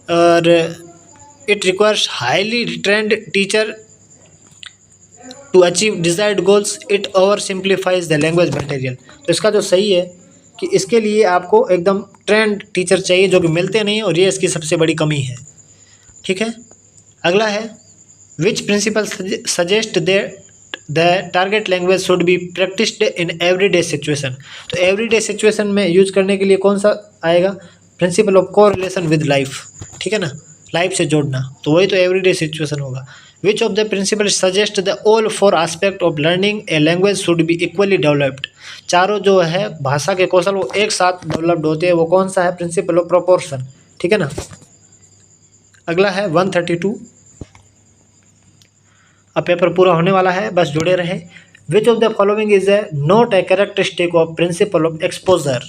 और it requires highly trained teacher to achieve desired goals, it oversimplifies the language material. तो इसका जो सही है कि इसके लिए आपको एकदम ट्रेंड टीचर चाहिए जो कि मिलते नहीं और ये इसकी सबसे बड़ी कमी है। ठीक है। अगला है which principle suggest the target language should be practised in everyday situation. तो एवरीडे सिचुएशन में यूज करने के लिए कौन सा आएगा? Principle of correlation with life, ठीक है ना, लाइफ से जोड़ना, तो वही तो एवरीडे सिचुएशन होगा। Which of the principle suggest the all four aspect of learning a language should be equally developed. चारों जो है भाषा के कौशल वो एक साथ डेवलप्ड होते हैं, वो कौन सा है? प्रिंसिपल ऑफ प्रोपोर्शन, ठीक है ना। अगला है 132। अब पेपर पूरा होने वाला है, बस जुड़े रहे। विच of the following is a not a characteristic of principle of exposure,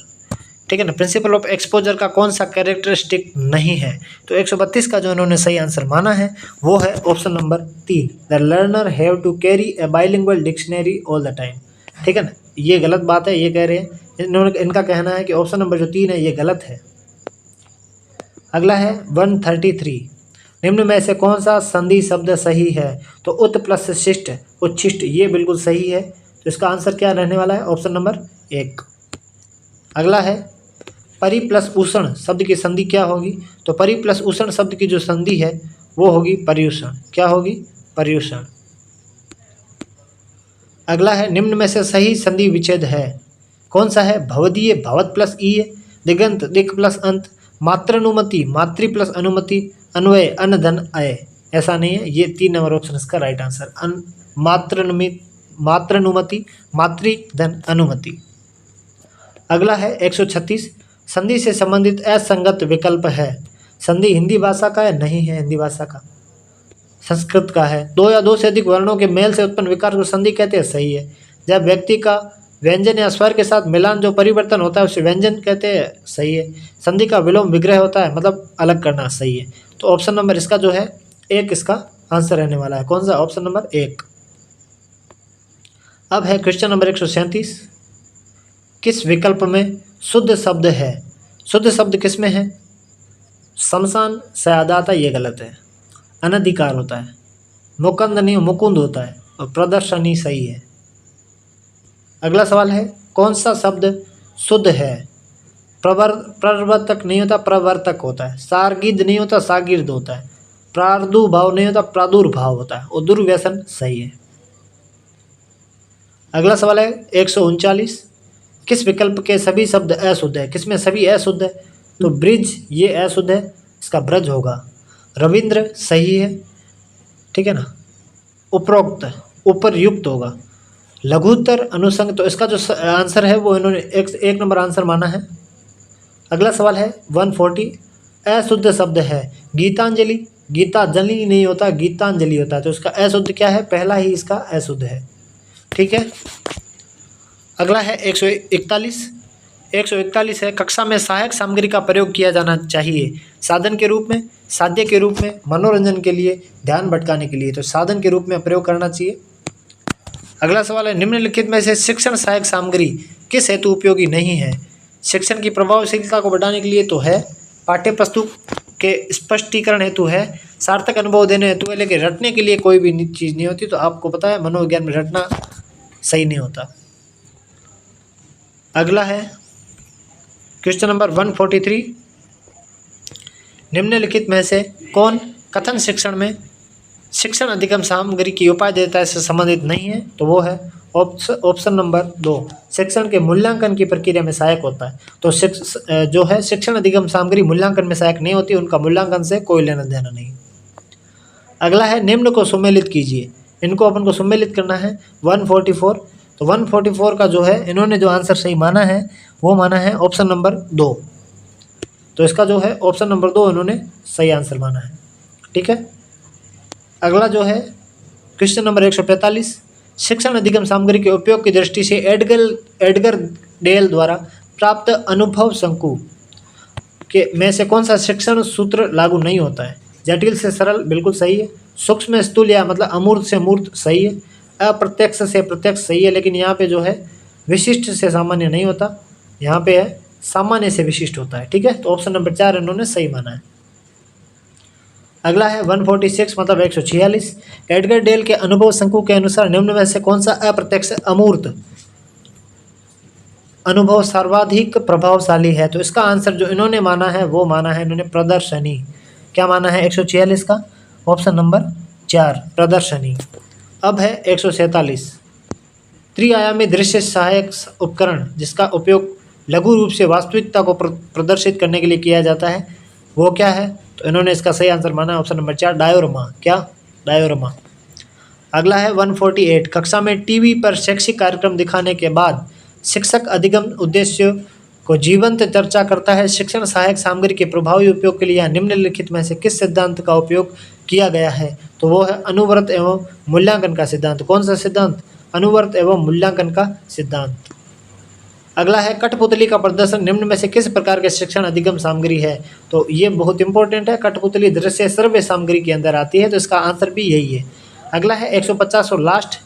ठीक है ना। प्रिंसिपल ऑफ एक्सपोजर का कौन सा कैरेक्टरिस्टिक नहीं है? तो 132 का जो इन्होंने सही आंसर माना है वो है option number 3, the learner have to carry a bilingual dictionary all the time, ठीक है ना। ये गलत बात है, ये कह रहे हैं इन्होंने, इनका कहना है कि ऑप्शन नंबर जो 3 है ये गलत है। अगला है 133, निम्न में से कौन सा संधि शब्द सही है? तो उत प्लस शिष्ट, उच्छिष्ट, ये बिल्कुल सही है। तो इसका आंसर क्या रहने वाला है? Option number 1। अगला है परि प्लस उषण शब्द की संधि क्या होगी? तो परि प्लस उषण शब्द की जो संधि है वो होगी पर्युषण। क्या होगी? पर्युषण। अगला है निम्न में से सही संधि विच्छेद है, कौन सा है? भवदीय भवत प्लस ईय, दिगंत दिक प्लस अंत, मात्रानुमति मातृ प्लस अनुमति, अन्वय अन धन अय। ऐसा नहीं है, ये 3 नंबर ऑप्शन इसका राइट आंसर। मात्रानुमति मातृ धन अनुमति। अगला है 136, संधि से संबंधित असंगत विकल्प है। संधि हिंदी भाषा का है? नहीं है हिंदी भाषा का, संस्कृत का है। 2 या 2 से अधिक वर्णों के मेल से उत्पन्न विकार को संधि कहते हैं, सही है। जब व्यक्ति का व्यंजन या स्वर के साथ मिलान जो परिवर्तन होता है उसे व्यंजन कहते हैं, सही है। संधि का विलोम विग्रह होता है, मतलब अलग करना, सही है। तो ऑप्शन नंबर इसका जो है 1 इसका आंसर रहने वाला है। कौन सा? Option number 1। अब है क्वेश्चन नंबर 137, किस विकल्प में शुद्ध शब्द है? शुद्ध शब्द किस में है? शमशान सयादाता, ये गलत है, अनधिकार होता है। मुकुंद नहीं, मुकुंद होता है। और प्रदर्शनी सही है। अगला सवाल है कौन सा शब्द शुद्ध है? प्रवर्तक नहीं होता, प्रवर्तक होता है। सारगिद नहीं होता, सागिर्द होता है। प्रादुर्भाव नहीं होता, प्रादुर्भाव होता है। और दुर्व्यसन सही है। अगला सवाल है 139, किस विकल्प के सभी शब्द अशुद्ध है? किसमें सभी अशुद्ध है? तो ब्रिज, ये अशुद्ध है, इसका ब्रज होगा। रविंद्र सही है, ठीक है ना। उपरोक्त, उपरयुक्त होगा। लघुत्तर अनुसंग, तो इसका जो आंसर है वो इन्होंने एक नंबर आंसर माना है। अगला सवाल है 140, अशुद्ध शब्द है। गीतांजलि, गीतांजलि नहीं होता, गीतांजलि होता है। तो इसका अशुद्ध क्या है? पहला ही इसका अशुद्ध है, ठीक है। अगला है 141। 141 है, कक्षा में सहायक सामग्री का प्रयोग किया जाना चाहिए। साधन के रूप में, साध्य के रूप में, मनोरंजन के लिए, ध्यान भटकाने के लिए। तो साधन के रूप में प्रयोग करना चाहिए। अगला सवाल है निम्नलिखित में से शिक्षण सहायक सामग्री किस हेतु उपयोगी नहीं है? शिक्षण की प्रभावशीलता को बढ़ाने के लिए तो है, पाठ्य पुस्तक के स्पष्टीकरण हेतु है, सार्थक अनुभव देने हेतु है, लेकिन रटने के लिए कोई भी चीज़ नहीं होती। तो आपको पता है मनोविज्ञान में रटना सही नहीं होता। अगला है क्वेश्चन नंबर 143, निम्नलिखित में से कौन कथन शिक्षण में शिक्षण अधिगम सामग्री की उपादेयता से संबंधित नहीं है? तो वो है ऑप्शन नंबर 2, शिक्षण के मूल्यांकन की प्रक्रिया में सहायक होता है। तो जो है शिक्षण अधिगम सामग्री मूल्यांकन में सहायक नहीं होती, उनका मूल्यांकन से कोई लेना देना नहीं। अगला है निम्न को सुमेलित कीजिए। इनको अपन को सुमेलित करना है 144। तो 144 का जो है इन्होंने जो आंसर सही माना है वो माना है ऑप्शन नंबर 2। तो इसका जो है ऑप्शन नंबर 2 इन्होंने सही आंसर माना है, ठीक है। अगला जो है क्वेश्चन नंबर 145, शिक्षण अधिगम सामग्री के उपयोग की दृष्टि से एडगर डेल द्वारा प्राप्त अनुभव शंकु के में से कौन सा शिक्षण सूत्र लागू नहीं होता है? जटिल से सरल बिल्कुल सही है, सूक्ष्म स्थूल या मतलब अमूर्त से मूर्त सही है, अप्रत्यक्ष से प्रत्यक्ष सही है, लेकिन यहाँ पे जो है विशिष्ट से सामान्य नहीं होता, यहाँ पे है सामान्य से विशिष्ट होता है, ठीक है। तो ऑप्शन नंबर 4 इन्होंने सही माना है। अगला है 146 मतलब 146, एडगर डेल के अनुभव शंकु के अनुसार निम्न में से कौन सा अप्रत्यक्ष अमूर्त अनुभव सर्वाधिक प्रभावशाली है? तो इसका आंसर जो इन्होंने माना है वो माना है इन्होंने प्रदर्शनी। क्या माना है 146 का? ऑप्शन नंबर 4 प्रदर्शनी। अब है 147 त्रिआयामी दृश्य सहायक उपकरण जिसका उपयोग लघु रूप से वास्तविकता को प्रदर्शित करने के लिए किया जाता है, वो क्या है? तो इन्होंने इसका सही आंसर माना ऑप्शन नंबर 4 डायोरमा। क्या? डायोरमा। अगला है 148 कक्षा में टीवी पर शैक्षिक कार्यक्रम दिखाने के बाद शिक्षक अधिगम उद्देश्यों को जीवंत चर्चा करता है। शिक्षण सहायक सामग्री के प्रभावी उपयोग के लिए यहाँ निम्नलिखित में से किस सिद्धांत का उपयोग किया गया है? तो वो है अनुवर्त एवं मूल्यांकन का सिद्धांत। कौन सा सिद्धांत? अनुवर्त एवं मूल्यांकन का सिद्धांत। अगला है कठपुतली का प्रदर्शन निम्न में से किस प्रकार के शिक्षण अधिगम सामग्री है? तो ये बहुत इंपॉर्टेंट है। कठपुतली दृश्य सर्वे सामग्री के अंदर आती है, तो इसका आंसर भी यही है। अगला है 150 और लास्ट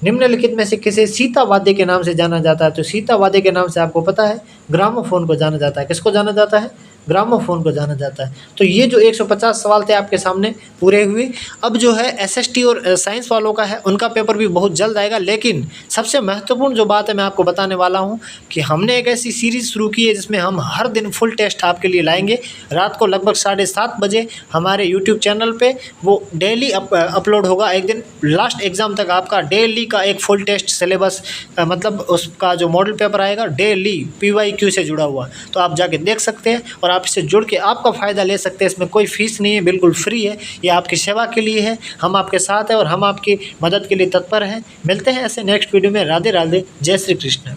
निम्नलिखित में से किसे सीता वाद्य के नाम से जाना जाता है? तो सीता वाद्य के नाम से आपको पता है ग्रामोफोन को जाना जाता है। किसको जाना जाता है? ग्रामोफोन को जाना जाता है। तो ये जो 150 सवाल थे आपके सामने पूरे हुए। अब जो है एसएसटी और साइंस वालों का है, उनका पेपर भी बहुत जल्द आएगा। लेकिन सबसे महत्वपूर्ण जो बात है मैं आपको बताने वाला हूँ कि हमने एक ऐसी सीरीज़ शुरू की है जिसमें हम हर दिन फुल टेस्ट आपके लिए लाएंगे। रात को लगभग 7:30 बजे हमारे यूट्यूब चैनल पे वो डेली अपलोड होगा। एक दिन लास्ट एग्ज़ाम तक आपका डेली का एक फुल टेस्ट सिलेबस मतलब उसका जो मॉडल पेपर आएगा डेली PYQ से जुड़ा हुआ, तो आप जाके देख सकते हैं और आप इससे जुड़ के आपका फ़ायदा ले सकते हैं। इसमें कोई फीस नहीं है, बिल्कुल फ्री है। ये आपकी सेवा के लिए है। हम आपके साथ हैं और हम आपकी मदद के लिए तत्पर हैं। मिलते हैं ऐसे नेक्स्ट वीडियो में। राधे राधे, जय श्री कृष्ण।